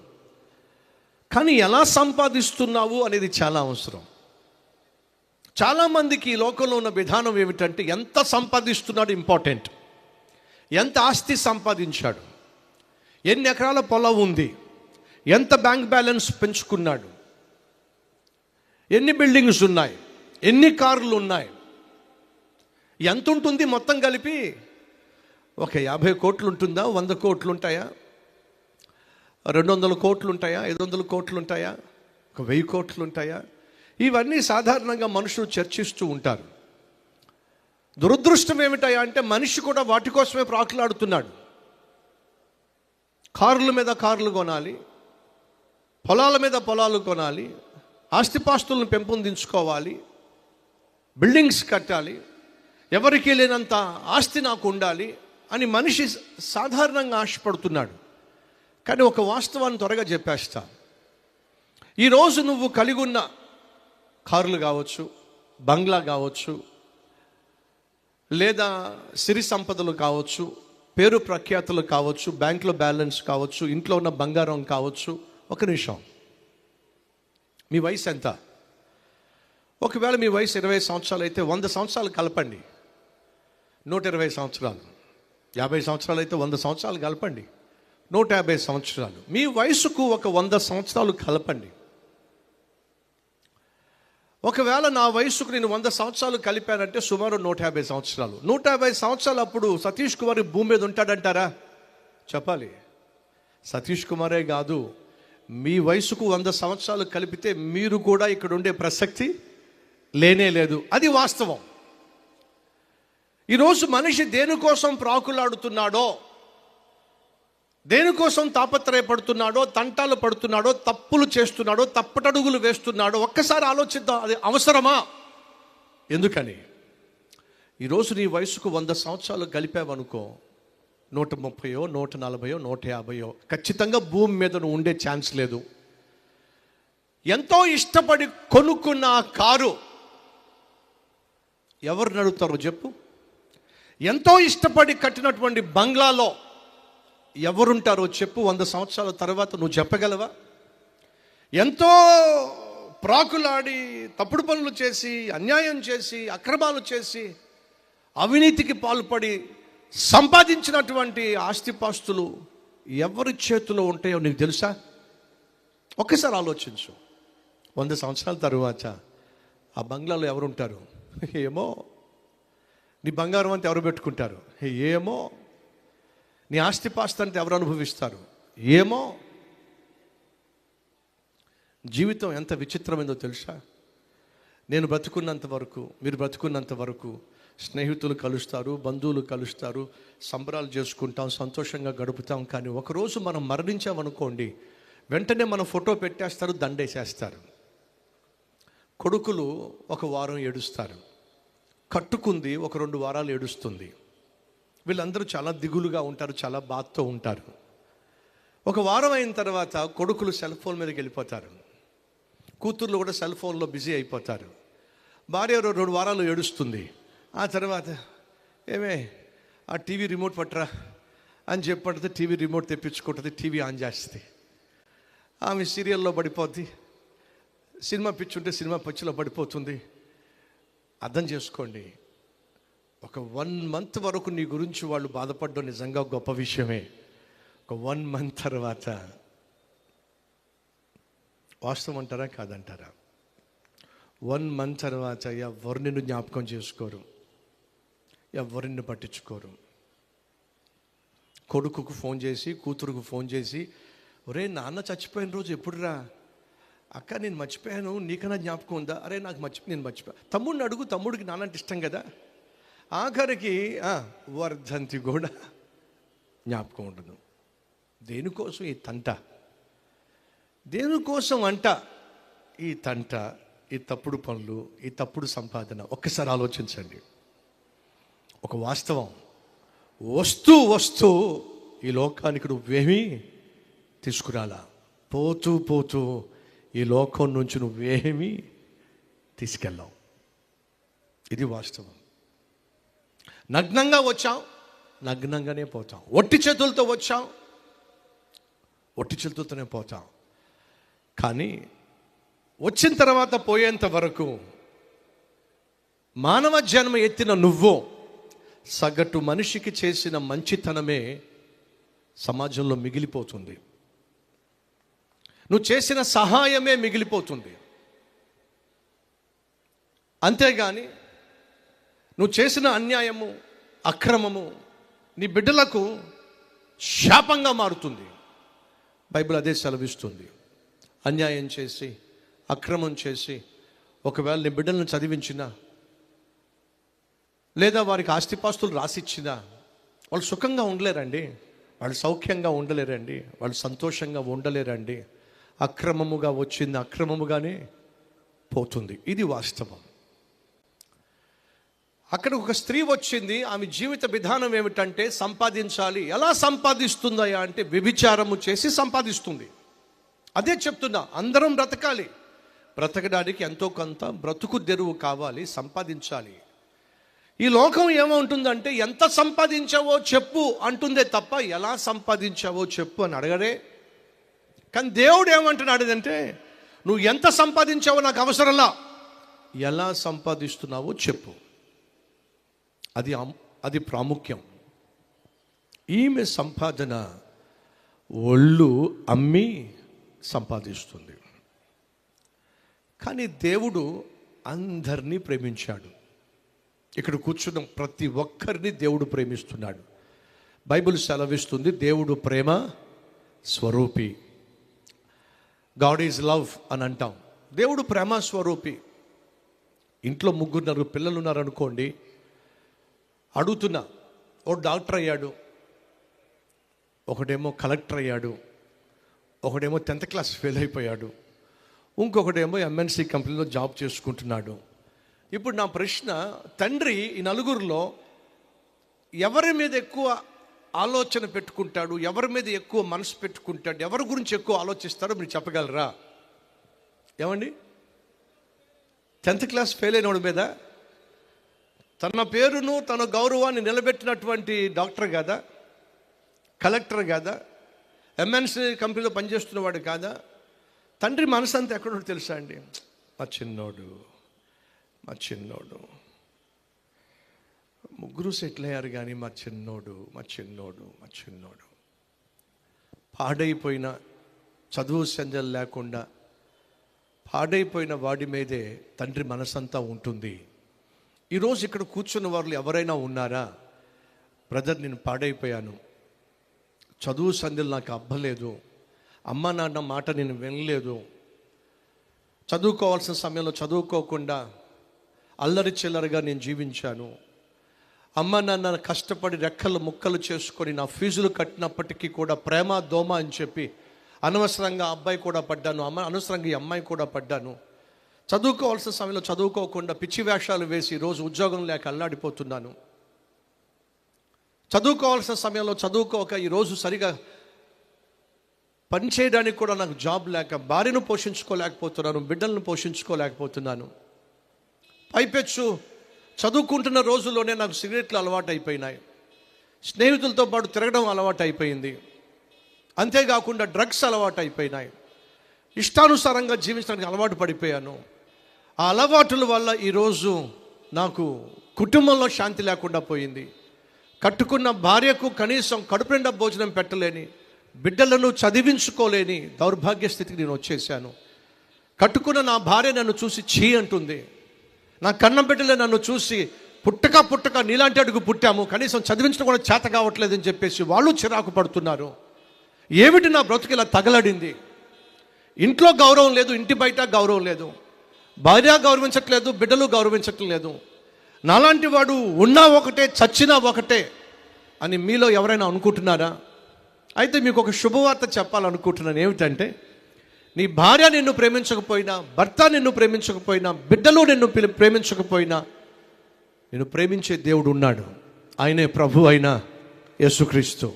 Speaker 1: కానీ ఎలా సంపాదిస్తున్నావు అనేది చాలా అవసరం. చాలామందికి ఈ లోకంలో ఉన్న విధానం ఏమిటంటే, ఎంత సంపాదిస్తున్నాడు ఇంపార్టెంట్, ఎంత ఆస్తి సంపాదించాడు, ఎన్ని ఎకరాల పొలం ఉంది, ఎంత బ్యాంక్ బ్యాలెన్స్ పెంచుకున్నాడు, ఎన్ని బిల్డింగ్స్ ఉన్నాయి, ఎన్ని కార్లు ఉన్నాయి, ఎంత ఉంటుంది మొత్తం కలిపి. ఒక 50 కోట్లు ఉంటుందా, 100 కోట్లు ఉంటాయా, 200 కోట్లు ఉంటాయా, 500 కోట్లు ఉంటాయా, ఒక 1000 కోట్లు ఉంటాయా? ఇవన్నీ సాధారణంగా మనుషులు చర్చిస్తూ ఉంటారు. దురదృష్టం ఏమిటాయా అంటే, మనిషి కూడా వాటి కోసమే ప్రాకులాడుతున్నాడు. కార్ల మీద కార్లు కొనాలి, పొలాల మీద పొలాలు కొనాలి, ఆస్తిపాస్తులను పెంపొందించుకోవాలి, బిల్డింగ్స్ కట్టాలి, ఎవరికి లేనంత ఆస్తి నాకు ఉండాలి అని మనిషి సాధారణంగా ఆశపడుతున్నాడు. కానీ ఒక వాస్తవాన్ని త్వరగా చెప్పేస్తా. ఈరోజు నువ్వు కలిగి ఉన్న కార్లు కావచ్చు, బంగ్లా కావచ్చు, లేదా సిరి సంపదలు కావచ్చు, పేరు ప్రఖ్యాతులు కావచ్చు, బ్యాంకులో బ్యాలెన్స్ కావచ్చు, ఇంట్లో ఉన్న బంగారం కావచ్చు. ఒక నిమిషం, మీ వయసు ఎంత? ఒకవేళ మీ వయసు 20 సంవత్సరాలు అయితే 100 సంవత్సరాలు కలపండి, 120 సంవత్సరాలు. 50 సంవత్సరాలు అయితే 100 సంవత్సరాలు కలపండి, 150 సంవత్సరాలు. మీ వయసుకు ఒక 100 సంవత్సరాలు కలపండి. ఒకవేళ నా వయసుకు నేను 100 సంవత్సరాలు కలిపానంటే సుమారు 150 సంవత్సరాలు. 150 సంవత్సరాలు అప్పుడు సతీష్ కుమార్ భూమి మీద ఉంటాడంటారా? చెప్పాలి. సతీష్ కుమారే కాదు, మీ వయసుకు 100 సంవత్సరాలు కలిపితే మీరు కూడా ఇక్కడ ఉండే ప్రసక్తి లేనే లేదు. అది వాస్తవం. ఈరోజు మనిషి దేనికోసం ప్రాకులాడుతున్నాడో, దేనికోసం తాపత్రయపడుతున్నాడో, తంటాలు పడుతున్నాడో, తప్పులు చేస్తున్నాడో, తప్పటడుగులు వేస్తున్నాడో ఒక్కసారి ఆలోచిద్దాం. అది అవసరమా? ఎందుకని? ఈరోజు నీ వయసుకు 100 సంవత్సరాలు కలిపావనుకో, 130, 140, 150 ఖచ్చితంగా భూమి మీద నువ్వు ఉండే ఛాన్స్ లేదు. ఎంతో ఇష్టపడి కొనుక్కున్న ఆ కారు ఎవరు నడుపుతారో చెప్పు? ఎంతో ఇష్టపడి కట్టినటువంటి బంగ్లాలో ఎవరుంటారో చెప్పు? 100 సంవత్సరాల తర్వాత నువ్వు చెప్పగలవా? ఎంతో ప్రాకులాడి తప్పుడు పనులు చేసి, అన్యాయం చేసి, అక్రమాలు చేసి, అవినీతికి పాల్పడి సంపాదించినటువంటి ఆస్తిపాస్తులు ఎవరి చేతిలో ఉంటాయో నీకు తెలుసా? ఒక్కసారి ఆలోచించు. 100 సంవత్సరాల తరువాత ఆ బంగ్లాలో ఎవరు ఉంటారు? ఏమో. నీ బంగారం అంతా ఎవరు పెట్టుకుంటారు? ఏమో. నీ ఆస్తిపాస్తి అంతా ఎవరు అనుభవిస్తారు? ఏమో. జీవితం ఎంత విచిత్రమైందో తెలుసా? నేను బ్రతుకున్నంత వరకు, మీరు బ్రతుకున్నంత వరకు స్నేహితులు కలుస్తారు, బంధువులు కలుస్తారు, సంబరాలు చేసుకుంటాం, సంతోషంగా గడుపుతాం. కానీ ఒకరోజు మనం మరణించామనుకోండి, వెంటనే మన ఫోటో పెట్టేస్తారు, దండేసేస్తారు. కొడుకులు 1 వారం ఏడుస్తారు, కట్టుకుంది 1-2 వారాలు ఏడుస్తుంది. వీళ్ళందరూ చాలా దిగులుగా ఉంటారు, చాలా బాధతో ఉంటారు. 1 వారం అయిన తర్వాత కొడుకులు సెల్ ఫోన్ మీదకి వెళ్ళిపోతారు, కూతుర్లు కూడా సెల్ ఫోన్లో బిజీ అయిపోతారు. భార్య 2 వారాలు ఏడుస్తుంది. ఆ తర్వాత ఏమే ఆ టీవీ రిమోట్ పట్టరా అని చెప్పడితే టీవీ రిమోట్ తెప్పించుకుంటుంది, టీవీ ఆన్ చేస్తుంది. ఆమె సీరియల్లో పడిపోద్ది, సినిమా పిచ్చి ఉంటే సినిమా పిచ్చిలో పడిపోతుంది. అర్థం చేసుకోండి, ఒక 1 మంత్ వరకు నీ గురించి వాళ్ళు బాధపడడం నిజంగా గొప్ప విషయమే. ఒక 1 మంత్ తర్వాత వాస్తవం అంటారా కాదంటారా? 1 మంత్ తర్వాత ఎవరు నిన్ను జ్ఞాపకం చేసుకోరు, ఎవరు నిన్ను పట్టించుకోరు. కొడుకుకు ఫోన్ చేసి, కూతురుకు ఫోన్ చేసి, ఒరే నాన్న చచ్చిపోయిన రోజు ఎప్పుడురా? అక్క నేను మర్చిపోయాను, నీకన్నా జ్ఞాపకం ఉందా? అరే నాకు నేను మర్చిపోయా. తమ్ముడిని అడుగు, తమ్ముడికి నాన్నంటే ఇష్టం కదా. ఆఖరికి వర్ధంతి కూడా జ్ఞాపకం ఉండదు. దేనికోసం ఈ తంట? దేనికోసం అంట ఈ తంట, ఈ తప్పుడు పనులు, ఈ తప్పుడు సంపాదన? ఒక్కసారి ఆలోచించండి. ఒక వాస్తవం, వస్తూ వస్తూ ఈ లోకానికి నువ్వేమీ తీసుకురాలా. పోతూ పోతూ ఈ లోకం నుంచి నువ్వేమీ తీసుకెళ్ళావు. ఇది వాస్తవం. నగ్నంగా వచ్చాం, నగ్నంగానే పోతాం. ఒట్టి చేతులతో వచ్చాం, ఒట్టి చేతులతోనే పోతాం. కానీ వచ్చిన తర్వాత పోయేంత వరకు మానవ జన్మ ఎత్తిన నువ్వు సగటు మనిషికి చేసిన మంచితనమే సమాజంలో మిగిలిపోతుంది. నువ్వు చేసిన సహాయమే మిగిలిపోతుంది. అంతేగాని నువ్వు చేసిన అన్యాయము, అక్రమము నీ బిడ్డలకు శాపంగా మారుతుంది. బైబిల్ అదే సెలవిస్తుంది. అన్యాయం చేసి, అక్రమం చేసి ఒకవేళ నీ బిడ్డలను చదివించినా, లేదా వారికి ఆస్తిపాస్తులు రాసిచ్చినా వాళ్ళు సుఖంగా ఉండలేరండి, వాళ్ళు సౌఖ్యంగా ఉండలేరండి, వాళ్ళు సంతోషంగా ఉండలేరండి. అక్రమముగా వచ్చింది అక్రమముగానే పోతుంది. ఇది వాస్తవం. అక్కడ ఒక స్త్రీ వచ్చింది, ఆమె జీవిత విధానం ఏమిటంటే సంపాదించాలి. ఎలా సంపాదిస్తుందయా అంటే వ్యభిచారము చేసి సంపాదిస్తుంది. అదే చెప్తున్నా, అందరం బ్రతకాలి. బ్రతకడానికి ఎంతో కొంత బ్రతుకు తెరువు కావాలి, సంపాదించాలి. ఈ లోకం ఏమంటుందంటే ఎంత సంపాదించావో చెప్పు అంటుందే తప్ప ఎలా సంపాదించావో చెప్పు అని అడగడే. కానీ దేవుడు ఏమంటున్నాడు అంటే నువ్వు ఎంత సంపాదించావో నాకు అవసరంలా, ఎలా సంపాదిస్తున్నావో చెప్పు. అది ప్రాముఖ్యం. ఈమె సంపాదన ఒళ్ళు అమ్మి సంపాదిస్తుంది. కానీ దేవుడు అందరినీ ప్రేమించాడు. ఇక్కడ కూర్చున్న ప్రతి ఒక్కరిని దేవుడు ప్రేమిస్తున్నాడు. బైబిల్ సెలవిస్తుంది, దేవుడు ప్రేమ స్వరూపి. గాడ్ ఈజ్ లవ్ అని అంటాం. దేవుడు ప్రేమ స్వరూపి. ఇంట్లో 3 పిల్లలు ఉన్నారనుకోండి, అడుగుతున్నా, ఓ డాక్టర్ అయ్యాడు, ఒకడేమో కలెక్టర్ అయ్యాడు, ఒకడేమో 10th క్లాస్ ఫెయిల్ అయిపోయాడు, ఇంకొకడేమో ఎంఎన్సీ కంపెనీలో జాబ్ చేసుకుంటున్నాడు. ఇప్పుడు నా ప్రశ్న, తండ్రి ఈ 4 ఎవరి మీద ఎక్కువ ఆలోచన పెట్టుకుంటాడు, ఎవరి మీద ఎక్కువ మనసు పెట్టుకుంటాడు, ఎవరి గురించి ఎక్కువ ఆలోచిస్తాడో మీరు చెప్పగలరా? ఏమండి? 10th క్లాస్ ఫెయిల్ అయినోడి మీద, తన పేరును తన గౌరవాన్ని నిలబెట్టినటువంటి డాక్టర్ కాదా, కలెక్టర్ కాదా, ఎంఎన్సీ కంపెనీలో పనిచేస్తున్నవాడు కాదా? తండ్రి మనసు అంతా ఎక్కడో తెలుసా అండి? మా చిన్నోడు మా చిన్నోడు ముగ్గురు సెటిల్ అయ్యారు, కానీ మా చిన్నోడు మా చిన్నోడు మా చిన్నోడు పాడైపోయిన, చదువు సంజలు లేకుండా పాడైపోయిన వాడి మీదే తండ్రి మనసంతా ఉంటుంది. ఈరోజు ఇక్కడ కూర్చున్న వాళ్ళు ఎవరైనా ఉన్నారా? బ్రదర్, నేను పాడైపోయాను, చదువు సంధ్యలు నాకు అబ్బలేదు, అమ్మ నాన్న మాట నేను వినలేదు, చదువుకోవాల్సిన సమయంలో చదువుకోకుండా అల్లరి చిల్లరగా నేను జీవించాను, అమ్మ నాన్న కష్టపడి రెక్కలు ముక్కలు చేసుకొని నా ఫీజులు కట్టినప్పటికీ కూడా ప్రేమ దోమ అని చెప్పి అనవసరంగా అబ్బాయి కూడా పడ్డాను, అనవసరంగా ఈ అమ్మాయి కూడా పడ్డాను, చదువుకోవాల్సిన సమయంలో చదువుకోకుండా పిచ్చి వేషాలు వేసి ఈరోజు ఉద్యోగం లేక అల్లాడిపోతున్నాను, చదువుకోవాల్సిన సమయంలో చదువుకోక ఈరోజు సరిగా పని చేయడానికి కూడా నాకు జాబ్ లేక భార్యను పోషించుకోలేకపోతున్నాను, బిడ్డలను పోషించుకోలేకపోతున్నాను, పైపెచ్చు చదువుకుంటున్న రోజుల్లోనే నాకు సిగరెట్లు అలవాటు అయిపోయినాయి, స్నేహితులతో పాటు తిరగడం అలవాటు అయిపోయింది, అంతేకాకుండా డ్రగ్స్ అలవాటు అయిపోయినాయి, ఇష్టానుసారంగా జీవించడానికి అలవాటు పడిపోయాను. ఆ అలవాటుల వల్ల ఈరోజు నాకు కుటుంబంలో శాంతి లేకుండా పోయింది. కట్టుకున్న భార్యకు కనీసం కడుపు నిండా భోజనం పెట్టలేని, బిడ్డలను చదివించుకోలేని దౌర్భాగ్య స్థితికి నేను వచ్చేసాను. కట్టుకున్న నా భార్య నన్ను చూసి ఛీ అంటుంది, నా కన్న బిడ్డలే నన్ను చూసి పుట్టక నీలాంటి అడుగు పుట్టాము, కనీసం చదివించడం కూడా చేత కావట్లేదని చెప్పేసి వాళ్ళు చిరాకు పడుతున్నారు. ఏమిటి నా బ్రతుకు ఇలా తగలడింది? ఇంట్లో గౌరవం లేదు, ఇంటి బయట గౌరవం లేదు, భార్య గౌరవించట్లేదు, బిడ్డలు గౌరవించట్లేదు, నాలాంటి వాడు ఉన్నా ఒకటే చచ్చినా ఒకటే అని మీలో ఎవరైనా అనుకుంటున్నారా? అయితే మీకు ఒక శుభవార్త చెప్పాలనుకుంటున్నాను. ఏమిటంటే, నీ భార్య నిన్ను ప్రేమించకపోయినా, భర్త నిన్ను ప్రేమించకపోయినా, బిడ్డలు నిన్ను ప్రేమించకపోయినా, నిన్ను ప్రేమించే దేవుడు ఉన్నాడు. ఆయనే ప్రభు అయిన యేసుక్రీస్తు.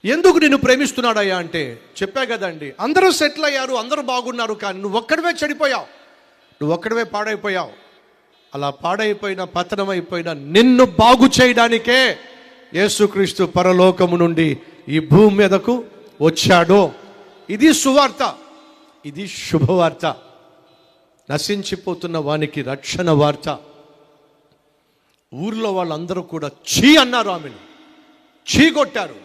Speaker 1: ఎందుకు నిన్ను ప్రేమిస్తున్నాడయ్యా అంటే చెప్పా కదండి, అందరూ సెటిల్ అయ్యారు, అందరూ బాగున్నారు, కానీ నువ్వు ఒక్కడివే చెడిపోయావు, నువ్వు ఒక్కడివే పాడైపోయావు. అలా పాడైపోయిన, పతనమైపోయిన నిన్ను బాగు చేయడానికే యేసుక్రీస్తు పరలోకము నుండి ఈ భూమి మీదకు వచ్చాడు. ఇది సువార్త, ఇది శుభవార్త. నశించిపోతున్న వానికి రక్షణ వార్త. ఊర్లో వాళ్ళందరూ కూడా ఛీ అన్నారు, ఆమెను ఛీ కొట్టారు,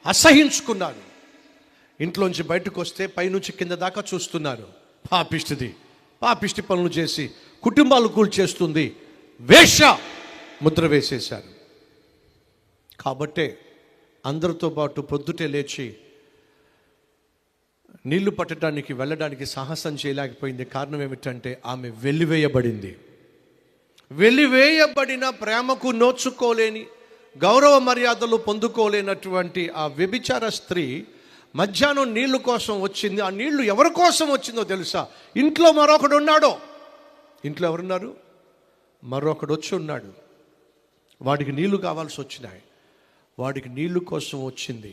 Speaker 1: అసహించుకున్నారు. ఇంట్లోంచి బయటకు వస్తే పైనుంచి కింద దాకా చూస్తున్నారు. పాపిష్టి పనులు చేసి కుటుంబాలు కూల్చేస్తుంది, వేశ్య ముద్ర వేసేశారు. కాబట్టే అందరితో పాటు పొద్దుటే లేచి నీళ్లు పట్టడానికి వెళ్ళడానికి సాహసం చేయలేకపోయింది. కారణం ఏమిటంటే ఆమె వెలివేయబడింది. వెలివేయబడిన, ప్రేమకు నోచుకోలేని, గౌరవ మర్యాదలు పొందుకోలేనటువంటి ఆ వ్యభిచార స్త్రీ మధ్యాహ్నం నీళ్లు కోసం వచ్చింది. ఆ నీళ్లు ఎవరి కోసం వచ్చిందో తెలుసా? ఇంట్లో మరొకడు ఉన్నాడు. ఇంట్లో ఎవరున్నారు? మరొకడు వచ్చి ఉన్నాడు. వాడికి నీళ్లు కావాల్సి వచ్చినాయి. వాడికి నీళ్లు కోసం వచ్చింది.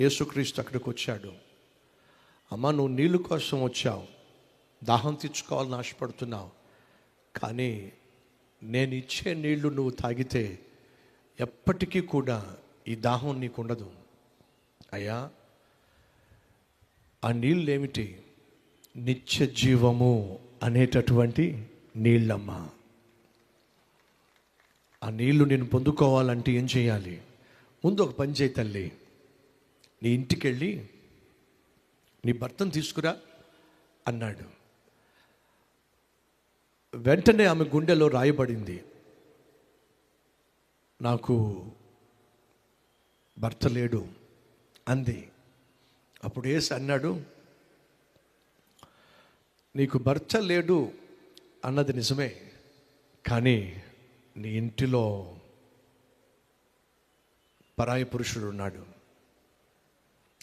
Speaker 1: యేసుక్రీస్తు అక్కడికి వచ్చాడు. అమ్మ, నువ్వు నీళ్లు కోసం వచ్చావు, దాహం తీర్చుకోవాలని ఆశపడుతున్నావు, కానీ నేను ఇచ్చే నీళ్లు నువ్వు తాగితే ఎప్పటికీ కూడా ఈ దాహం నీకు ఉండదు. అయ్యా, ఆ నీళ్ళు ఏమిటి? నిత్య జీవము అనేటటువంటి నీళ్ళమ్మా. ఆ నీళ్లు నేను పొందుకోవాలంటే ఏం చేయాలి? ముందు ఒక పని చేయి తల్లి, నీ ఇంటికి వెళ్ళి నీ భర్తను తీసుకురా అన్నాడు. వెంటనే ఆమె గుండెలో రాయబడింది, నాకు భర్త లేడు అంది. అప్పుడు యేసు అన్నాడు, నీకు భర్త లేడు అన్నది నిజమే, కానీ నీ ఇంటిలో పరాయి పురుషుడు ఉన్నాడు.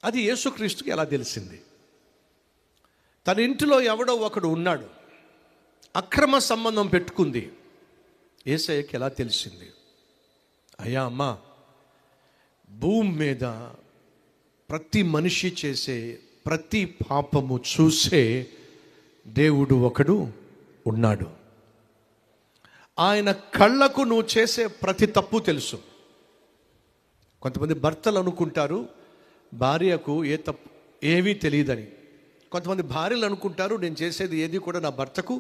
Speaker 1: అది యేసుక్రీస్తుకి ఎలా తెలిసింది? తన ఇంటిలో ఎవడో ఒకడు ఉన్నాడు, అక్రమ సంబంధం పెట్టుకుంది. యేసయ్యకి ఎలా తెలిసింది? అయ్యా అమ్మ, భూమి మీద ప్రతి మనిషి చేసే ప్రతి పాపము చూసే దేవుడు ఒకడు ఉన్నాడు. ఆయన కళ్ళకు నువ్వు చేసే ప్రతి తప్పు తెలుసు. కొంతమంది భర్తలు అనుకుంటారు భార్యకు ఏ తప్పు ఏమీ తెలియదని. కొంతమంది భార్యలు అనుకుంటారు, నేను చేసేది ఏది కూడా నా భర్తకు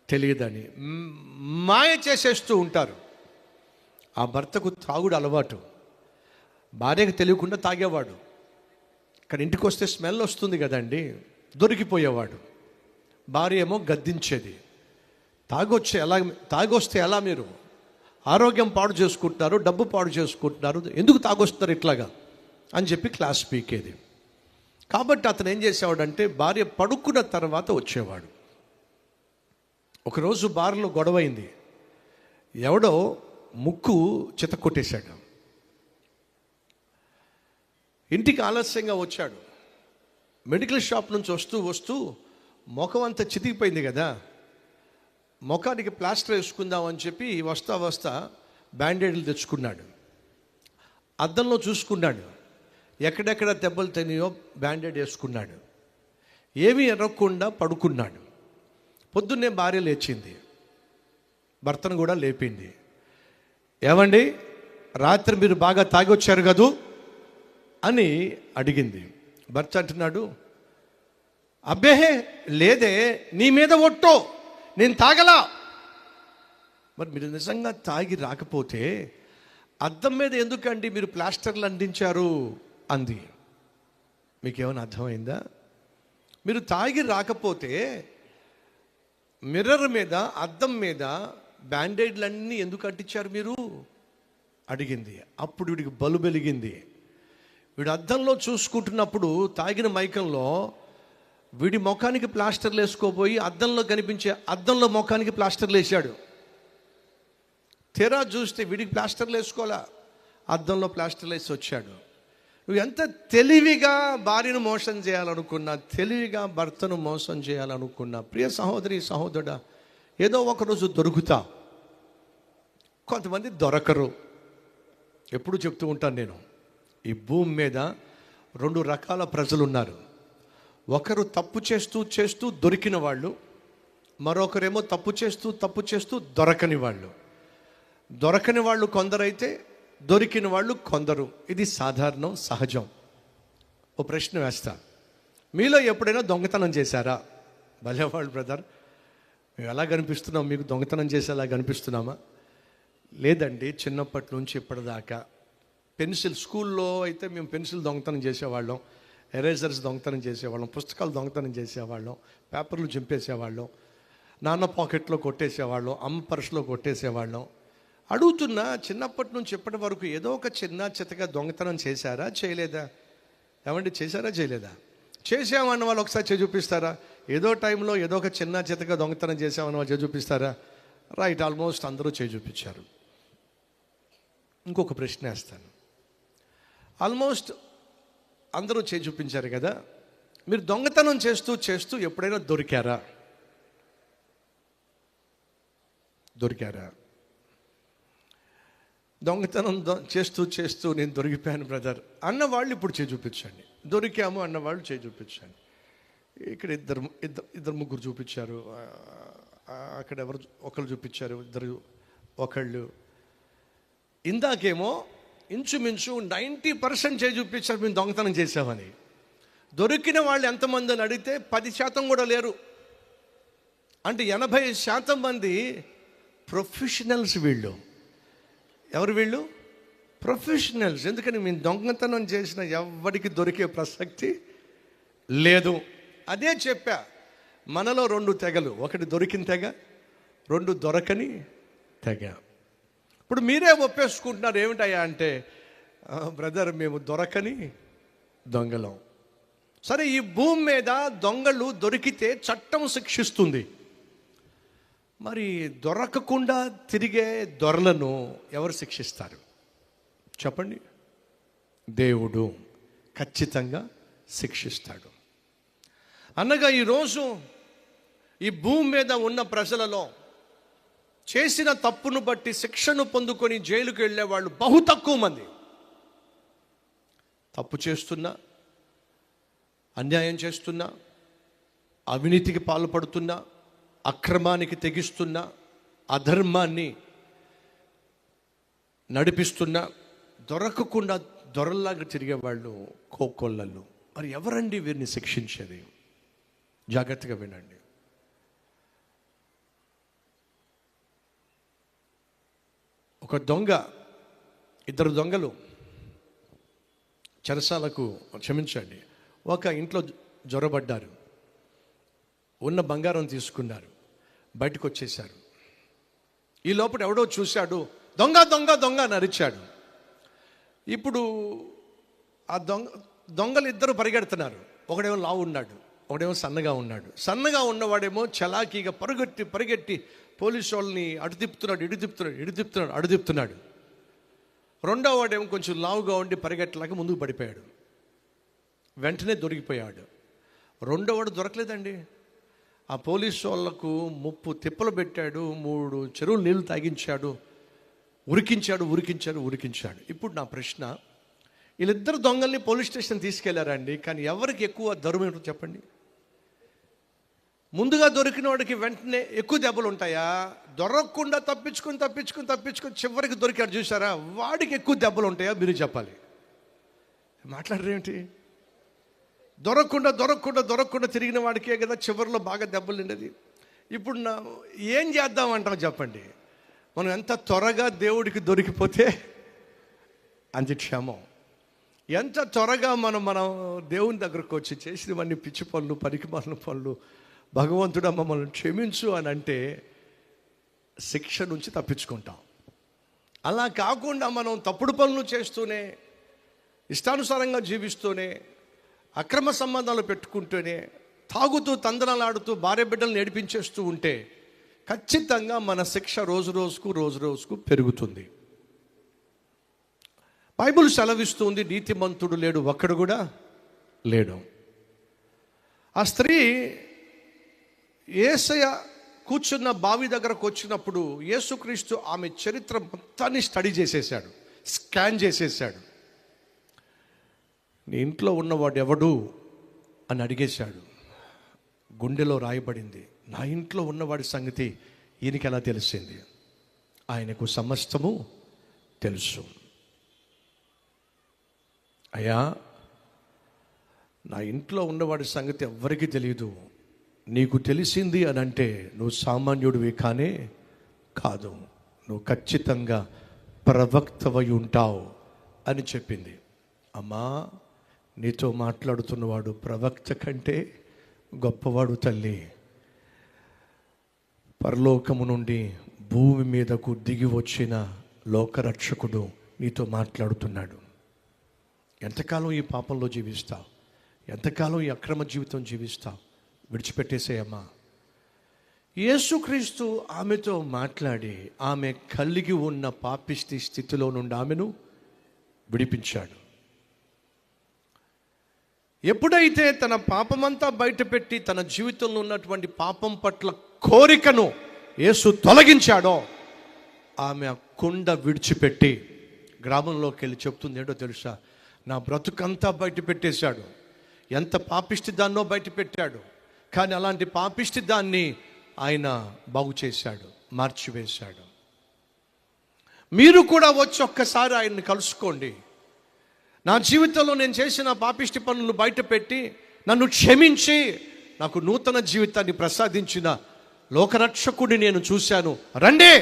Speaker 1: తెలియదని. మాయ చేసేస్తూ ఉంటారు. ఆ భర్తకు తాగుడు అలవాటు, భార్యకు తెలియకుండా తాగేవాడు. కానీ ఇంటికి వస్తే స్మెల్ వస్తుంది కదండి, దొరికిపోయేవాడు. భార్య ఏమో గద్దించేది. తాగొస్తే ఎలా మీరు ఆరోగ్యం పాడు చేసుకుంటున్నారు, డబ్బు పాడు చేసుకుంటున్నారు, ఎందుకు తాగొస్తారు ఇట్లాగా అని చెప్పి క్లాస్ పీకేది. కాబట్టి అతను ఏం చేసేవాడంటే భార్య పడుకున్న తర్వాత వచ్చేవాడు. ఒకరోజు బార్లో గొడవైంది. ఎవడో ముక్కు చితక్కొట్టేశాడు. ఇంటికి ఆలస్యంగా వచ్చాడు. మెడికల్ షాప్ నుంచి వస్తూ ముఖం అంతా చితికిపోయింది కదా, ముఖానికి ప్లాస్టర్ వేసుకుందామని చెప్పి వస్తా బ్యాండేడ్లు తెచ్చుకున్నాడు. అద్దంలో చూసుకున్నాడు, ఎక్కడెక్కడ దెబ్బలు తినాయో బ్యాండేడ్ వేసుకున్నాడు. ఏమీ ఎరగకుండా పడుకున్నాడు. పొద్దున్నే భార్య లేచింది, భర్తను కూడా లేపింది. ఏమండి, రాత్రి మీరు బాగా తాగొచ్చారు కదూ అని అడిగింది. భర్త అంటున్నాడు, అబ్బే లేదే, నీ మీద ఒట్టో, నేను తాగలా. మరి మీరు నిజంగా తాగి రాకపోతే అద్దం మీద ఎందుకండి మీరు ప్లాస్టర్లు అందించారు అంది. మీకేమైనా అర్థమైందా? మీరు తాగి రాకపోతే మిర్రర్ మీద, అద్దం మీద బ్యాండేడ్లన్నీ ఎందుకు అంటించారు మీరు అడిగింది. అప్పుడు వీడికి బలు వెలిగింది. వీడు అద్దంలో చూసుకుంటున్నప్పుడు తాగిన మైకంలో వీడి ముఖానికి ప్లాస్టర్లు వేసుకోపోయి అద్దంలో కనిపించే అద్దంలో ముఖానికి ప్లాస్టర్లు వేసాడు. తెరా చూస్తే వీడికి ప్లాస్టర్లు వేసుకోవాలా, అద్దంలో ప్లాస్టర్లు వేసి వచ్చాడు. నువ్వు ఎంత తెలివిగా భార్యను మోసం చేయాలనుకున్నా, తెలివిగా భర్తను మోసం చేయాలనుకున్నా, ప్రియ సహోదరి సహోదరుడా, ఏదో ఒకరోజు దొరుకుతా. కొంతమంది దొరకరు. ఎప్పుడు చెప్తూ ఉంటాను నేను, ఈ భూమి మీద 2 రకాల ప్రజలు ఉన్నారు. ఒకరు తప్పు చేస్తూ దొరికిన వాళ్ళు, మరొకరేమో తప్పు చేస్తూ దొరకని వాళ్ళు. దొరకని వాళ్ళు కొందరైతే, దొరికిన వాళ్ళు కొందరు. ఇది సాధారణం, సహజం. ఓ ప్రశ్న వేస్తా, మీలో ఎప్పుడైనా దొంగతనం చేశారా? భలేవాళ్ళు బ్రదర్, మేము ఎలా కనిపిస్తున్నాం? మీకు దొంగతనం చేసేలా కనిపిస్తున్నామా? లేదండి, చిన్నప్పటి నుంచి ఇప్పటిదాకా స్కూల్లో అయితే మేము పెన్సిల్ దొంగతనం చేసేవాళ్ళం, ఎరేజర్స్ దొంగతనం చేసేవాళ్ళం, పుస్తకాలు దొంగతనం చేసేవాళ్ళం, పేపర్లు చింపేసేవాళ్ళం, నాన్న పాకెట్లో కొట్టేసేవాళ్ళం, అమ్మ పర్సులో కొట్టేసేవాళ్ళం. అడుగుతున్నా, చిన్నప్పటి నుంచి ఇప్పటి వరకు ఏదో ఒక చిన్న చితగా దొంగతనం చేశారా, చేయలేదా? ఏమండి, చేశారా చేయలేదా? చేసామన్న వాళ్ళు ఒకసారి చేయి చూపిస్తారా? ఏదో టైంలో ఏదో ఒక చిన్న చితగా దొంగతనం చేసామన్న వాళ్ళు చేయి చూపిస్తారా? రైట్, ఆల్మోస్ట్ అందరూ చేయి చూపించారు. ఇంకొక ప్రశ్న వేస్తాను. ఆల్మోస్ట్ అందరూ చేయి చూపించారు కదా, మీరు దొంగతనం చేస్తూ ఎప్పుడైనా దొరికారా? దొంగతనం చేస్తూ నేను దొరికిపోయాను బ్రదర్ అన్నవాళ్ళు ఇప్పుడు చేయి చూపించండి. దొరికాము అన్నవాళ్ళు చేయి చూపించండి. ఇక్కడ ఇద్దరు ముగ్గురు చూపించారు. అక్కడ ఎవరు ఒకళ్ళు చూపించారు, ఒకళ్ళు. ఇందాకేమో ఇంచుమించు 90% చేయి చూపించారు మేము దొంగతనం చేసామని. దొరికిన వాళ్ళు ఎంతమంది అని అడిగితే 10% కూడా లేరు. అంటే 80% మంది ప్రొఫెషనల్స్. వీళ్ళు ఎవరు? వీళ్ళు ప్రొఫెషనల్స్. ఎందుకని మేము దొంగతనం చేసిన ఎవరికి దొరికే ప్రసక్తి లేదు. అదే చెప్పా, మనలో 2 తెగలు, ఒకటి దొరికిన తెగ, 2 దొరకని తెగ. ఇప్పుడు మీరే ఒప్పేసుకుంటున్నారు ఏమిటయ్యా అంటే, బ్రదర్ మేము దొరకని దొంగలం. సరే, ఈ భూమి మీద దొంగలు దొరికితే చట్టం శిక్షిస్తుంది. మరి దొరకకుండా తిరిగే దొరలను ఎవరు శిక్షిస్తారు చెప్పండి? దేవుడు ఖచ్చితంగా శిక్షిస్తాడు. అనగా ఈరోజు ఈ భూమి మీద ఉన్న ప్రజలలో చేసిన తప్పును బట్టి శిక్షను పొందుకొని జైలుకు వెళ్ళే వాళ్ళు బహు తక్కువ మంది. తప్పు చేస్తున్నా, అన్యాయం చేస్తున్నా, అవినీతికి పాల్పడుతున్నా, అక్రమానికి తెగిస్తున్నా, అధర్మాన్ని నడిపిస్తున్నా, దొరకకుండా దొరల్లాగా తిరిగే వాళ్ళు కోకొల్లలు. మరి ఎవరండి వీరిని శిక్షించేది? జాగ్రత్తగా వినండి. ఒక దొంగ, ఇద్దరు దొంగలు చెరసాలకు, క్షమించండి, ఒక ఇంట్లో జొరబడ్డారు. ఉన్న బంగారం తీసుకున్నారు, బయటకు వచ్చేశారు. ఈ లోపల ఎవడో చూశాడు, దొంగ దొంగ దొంగ అని అరిచాడు. ఇప్పుడు ఆ దొంగలు ఇద్దరు పరిగెడుతున్నారు. ఒకడేమో లావు ఉన్నాడు, ఒకడేమో సన్నగా ఉన్నాడు. సన్నగా ఉన్నవాడేమో చలాకీగా పరిగెట్టి పోలీసు వాళ్ళని అటు తిప్పుతున్నాడు. రెండో వాడేమో కొంచెం లావుగా ఉండి పరిగెట్టలేక ముందుకు పడిపోయాడు. వెంటనే దొరికిపోయాడు. రెండో వాడు దొరకలేదండి. ఆ పోలీసు వాళ్లకు 30 తిప్పలు పెట్టాడు, 3 చెరువులు నీళ్లు తాగించాడు, ఉరికించాడు. ఇప్పుడు నా ప్రశ్న, వీళ్ళిద్దరు దొంగల్ని పోలీస్ స్టేషన్ తీసుకెళ్లారండి, కానీ ఎవరికి ఎక్కువ దరువు ఏంటో చెప్పండి. ముందుగా దొరికిన వాడికి వెంటనే ఎక్కువ దెబ్బలు ఉంటాయా? దొరకకుండా తప్పించుకుని చివరికి దొరికాడు చూసారా, వాడికి ఎక్కువ దెబ్బలు ఉంటాయా? మీరు చెప్పాలి. మాట్లాడరేంటి? దొరకకుండా తిరిగిన వాడికే కదా చివరిలో బాగా దెబ్బలు ఉండేది. ఇప్పుడు ఏం చేద్దామంటాం చెప్పండి. మనం ఎంత త్వరగా దేవుడికి దొరికిపోతే అంత క్షేమం. ఎంత త్వరగా మనం దేవుని దగ్గరకు వచ్చి చేసినవన్నీ పిచ్చి పనులు, పనికిమాలిన పనులు, భగవంతుడా మమ్మల్ని క్షమించు అని అంటే శిక్ష నుంచి తప్పించుకుంటాం. అలా కాకుండా మనం తప్పుడు పనులు చేస్తూనే, ఇష్టానుసారంగా జీవిస్తూనే, అక్రమ సంబంధాలు పెట్టుకుంటూనే, తాగుతూ తందనలాడుతూ భార్య బిడ్డలను ఏడిపించేస్తూ ఉంటే ఖచ్చితంగా మన శిక్ష రోజు రోజుకు పెరుగుతుంది. బైబిల్ సెలవిస్తుంది, నీతిమంతుడు లేడు, ఒక్కడు కూడా లేడు. ఆ స్త్రీ యేసయ్య కూర్చున్న బావి దగ్గరకు వచ్చినప్పుడు యేసుక్రీస్తు ఆమె చరిత్ర మొత్తాన్ని స్కాన్ చేసేసాడు. నీ ఇంట్లో ఉన్నవాడు ఎవడు అని అడిగేశాడు. గుండెలో రాయబడింది, నా ఇంట్లో ఉన్నవాడి సంగతి ఈయనకి ఎలా తెలిసింది? ఆయనకు సమస్తము తెలుసు. అయ్యా, నా ఇంట్లో ఉన్నవాడి సంగతి ఎవ్వరికీ తెలియదు, నీకు తెలిసింది అని అంటే నువ్వు సామాన్యుడివి కాదు, నువ్వు ఖచ్చితంగా ప్రవక్తవై ఉంటావు అని చెప్పింది. అమ్మా, నీతో మాట్లాడుతున్నవాడు ప్రవక్త కంటే గొప్పవాడు తల్లి. పరలోకము నుండి భూమి మీదకు దిగి వచ్చిన లోకరక్షకుడు నీతో మాట్లాడుతున్నాడు. ఎంతకాలం ఈ పాపంలో జీవిస్తావు? ఎంతకాలం ఈ అక్రమ జీవితం జీవిస్తావు? విడిచిపెట్టేసేయమ్మా. యేసుక్రీస్తు ఆమెతో మాట్లాడి ఆమె కలిగి ఉన్న పాపిష్టి స్థితిలో నుండి ఆమెను విడిపించాడు. ఎప్పుడైతే తన పాపమంతా బయటపెట్టి తన జీవితంలో ఉన్నటువంటి పాపం పట్ల కోరికను యేసు తొలగించాడో, ఆమె ఆ కుండ విడిచిపెట్టి గ్రామంలోకి వెళ్ళి చెప్తుంది ఏంటో తెలుసా? నా బ్రతుకంతా బయట పెట్టేశాడు, ఎంత పాపిష్టి దాన్నో బయట పెట్టాడు, కానీ అలాంటి పాపిష్టి దాన్ని ఆయన బాగు చేశాడు, మార్చివేశాడు. మీరు కూడా వచ్చి ఒక్కసారి ఆయన్ని కలుసుకోండి. నా జీవితంలో నేను చేసిన పాపిష్టి పనులు బయట పెట్టి నన్ను క్షమించి నాకు నూతన జీవితాన్ని ప్రసాదించిన లోకరక్షకుడిని నేను చూశాను, రండి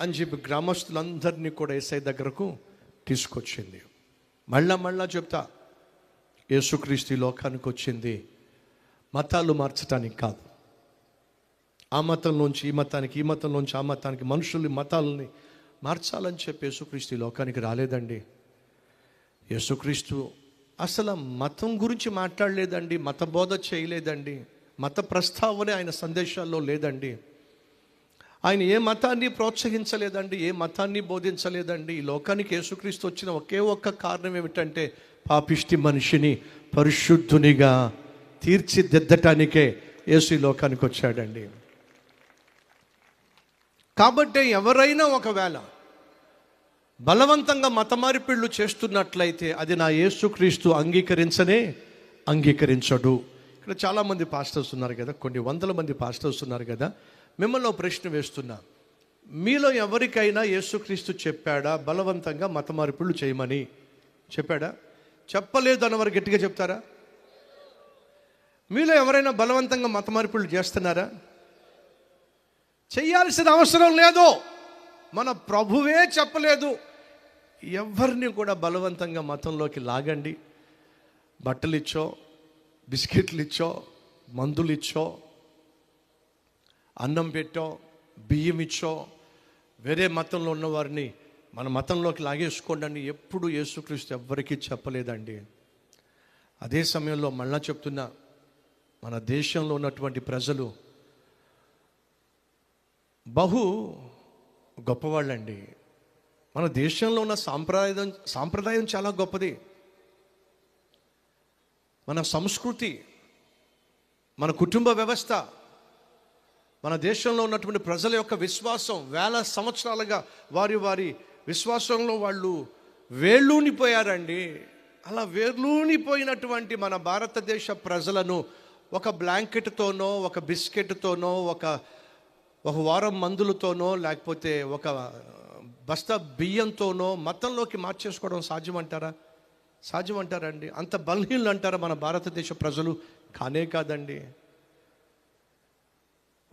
Speaker 1: అని చెప్పి గ్రామస్తులందరినీ కూడా యేసయ్య దగ్గరకు తీసుకొచ్చింది. మళ్ళా చెప్తా, యేసుక్రీస్తు ఈ లోకానికి వచ్చింది మతాలు మార్చడానికి కాదు. ఆ మతం నుంచి ఈ మతానికి, ఈ మతం నుంచి ఆ మతానికి, మనుషుల్ని మతాలని మార్చాలని చెప్పి యేసుక్రీస్తు ఈ లోకానికి రాలేదండి. యేసుక్రీస్తు అసలు మతం గురించి మాట్లాడలేదండి, మత బోధ చేయలేదండి, మత ప్రస్తావనే ఆయన సందేశాల్లో లేదండి. ఆయన ఏ మతాన్ని ప్రోత్సహించలేదండి, ఏ మతాన్ని బోధించలేదండి. ఈ లోకానికి యేసుక్రీస్తు వచ్చిన ఒకే ఒక్క కారణం ఏమిటంటే పాపిష్టి మనిషిని పరిశుద్ధునిగా తీర్చిదిద్దటానికే యేసు ఈ లోకానికి వచ్చాడండి. కాబట్టి ఎవరైనా ఒకవేళ బలవంతంగా మత మార్పిళ్ళు చేస్తున్నట్లయితే అది నా యేసుక్రీస్తు అంగీకరించడు. ఇక్కడ చాలామంది పాస్టర్స్ ఉన్నారు కదా, కొన్ని వందల మంది పాస్టర్స్ ఉన్నారు కదా. మిమ్మల్ని ఒక ప్రశ్న వేస్తున్నా, మీలో ఎవరికైనా యేసుక్రీస్తు చెప్పాడా బలవంతంగా మత మార్పిళ్ళు చేయమని? చెప్పాడా? చెప్పలేదు అన్నవారు గట్టిగా చెప్తారా? మీలో ఎవరైనా బలవంతంగా మత మార్పులు చేస్తున్నారా? చెయ్యాల్సిన అవసరం లేదు. మన ప్రభువే చెప్పలేదు. ఎవరిని కూడా బలవంతంగా మతంలోకి లాగండి. బట్టలు ఇచ్చో, బిస్కెట్లు ఇచ్చో, మందులు ఇచ్చో, అన్నం పెట్టో, బియ్యం ఇచ్చో వేరే మతంలో ఉన్నవారిని మన మతంలోకి లాగేసుకోండి అని ఎప్పుడు యేసుక్రీస్తు ఎవ్వరికీ చెప్పలేదండి. అదే సమయంలో మళ్ళా చెప్తున్నా, మన దేశంలో ఉన్నటువంటి ప్రజలు బహు గొప్పవాళ్ళండి. మన దేశంలో ఉన్న సాంప్రదాయం చాలా గొప్పది. మన సంస్కృతి, మన కుటుంబ వ్యవస్థ, మన దేశంలో ఉన్నటువంటి ప్రజల యొక్క విశ్వాసం, వేల సంవత్సరాలుగా వారి విశ్వాసంలో వాళ్ళు వేళ్ళూనిపోయారండి. అలా వేర్లూనిపోయినటువంటి మన భారతదేశ ప్రజలను ఒక బ్లాంకెట్తోనో, ఒక బిస్కెట్తోనో, ఒక వారం మందులతోనో, లేకపోతే ఒక బస్తా బియ్యంతోనో మతంలోకి మార్చేసుకోవడం సాధ్యమంటారా? సాధ్యమంటారండి? అంత బలహీనలు అంటారా మన భారతదేశ ప్రజలు? కానే కాదండి.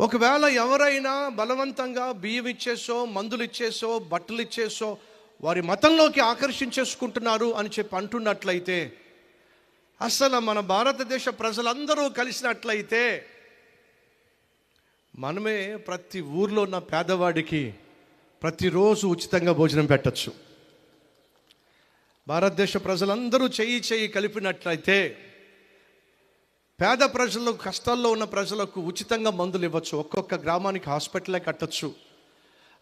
Speaker 1: ఒకవేళ ఎవరైనా బలవంతంగా బియ్యం ఇచ్చేసో, మందులు ఇచ్చేసో, బట్టలు ఇచ్చేసో వారి మతంలోకి ఆకర్షించేసుకుంటున్నారు అని చెప్పి అంటున్నట్లయితే, అసలు మన భారతదేశ ప్రజలందరూ కలిసినట్లయితే మనమే ప్రతి ఊర్లో ఉన్న పేదవాడికి ప్రతిరోజు ఉచితంగా భోజనం పెట్టచ్చు. భారతదేశ ప్రజలందరూ చెయ్యి కలిపినట్లయితే పేద ప్రజలకు, కష్టాల్లో ఉన్న ప్రజలకు ఉచితంగా మందులు ఇవ్వచ్చు. ఒక్కొక్క గ్రామానికి హాస్పిటలే కట్టచ్చు.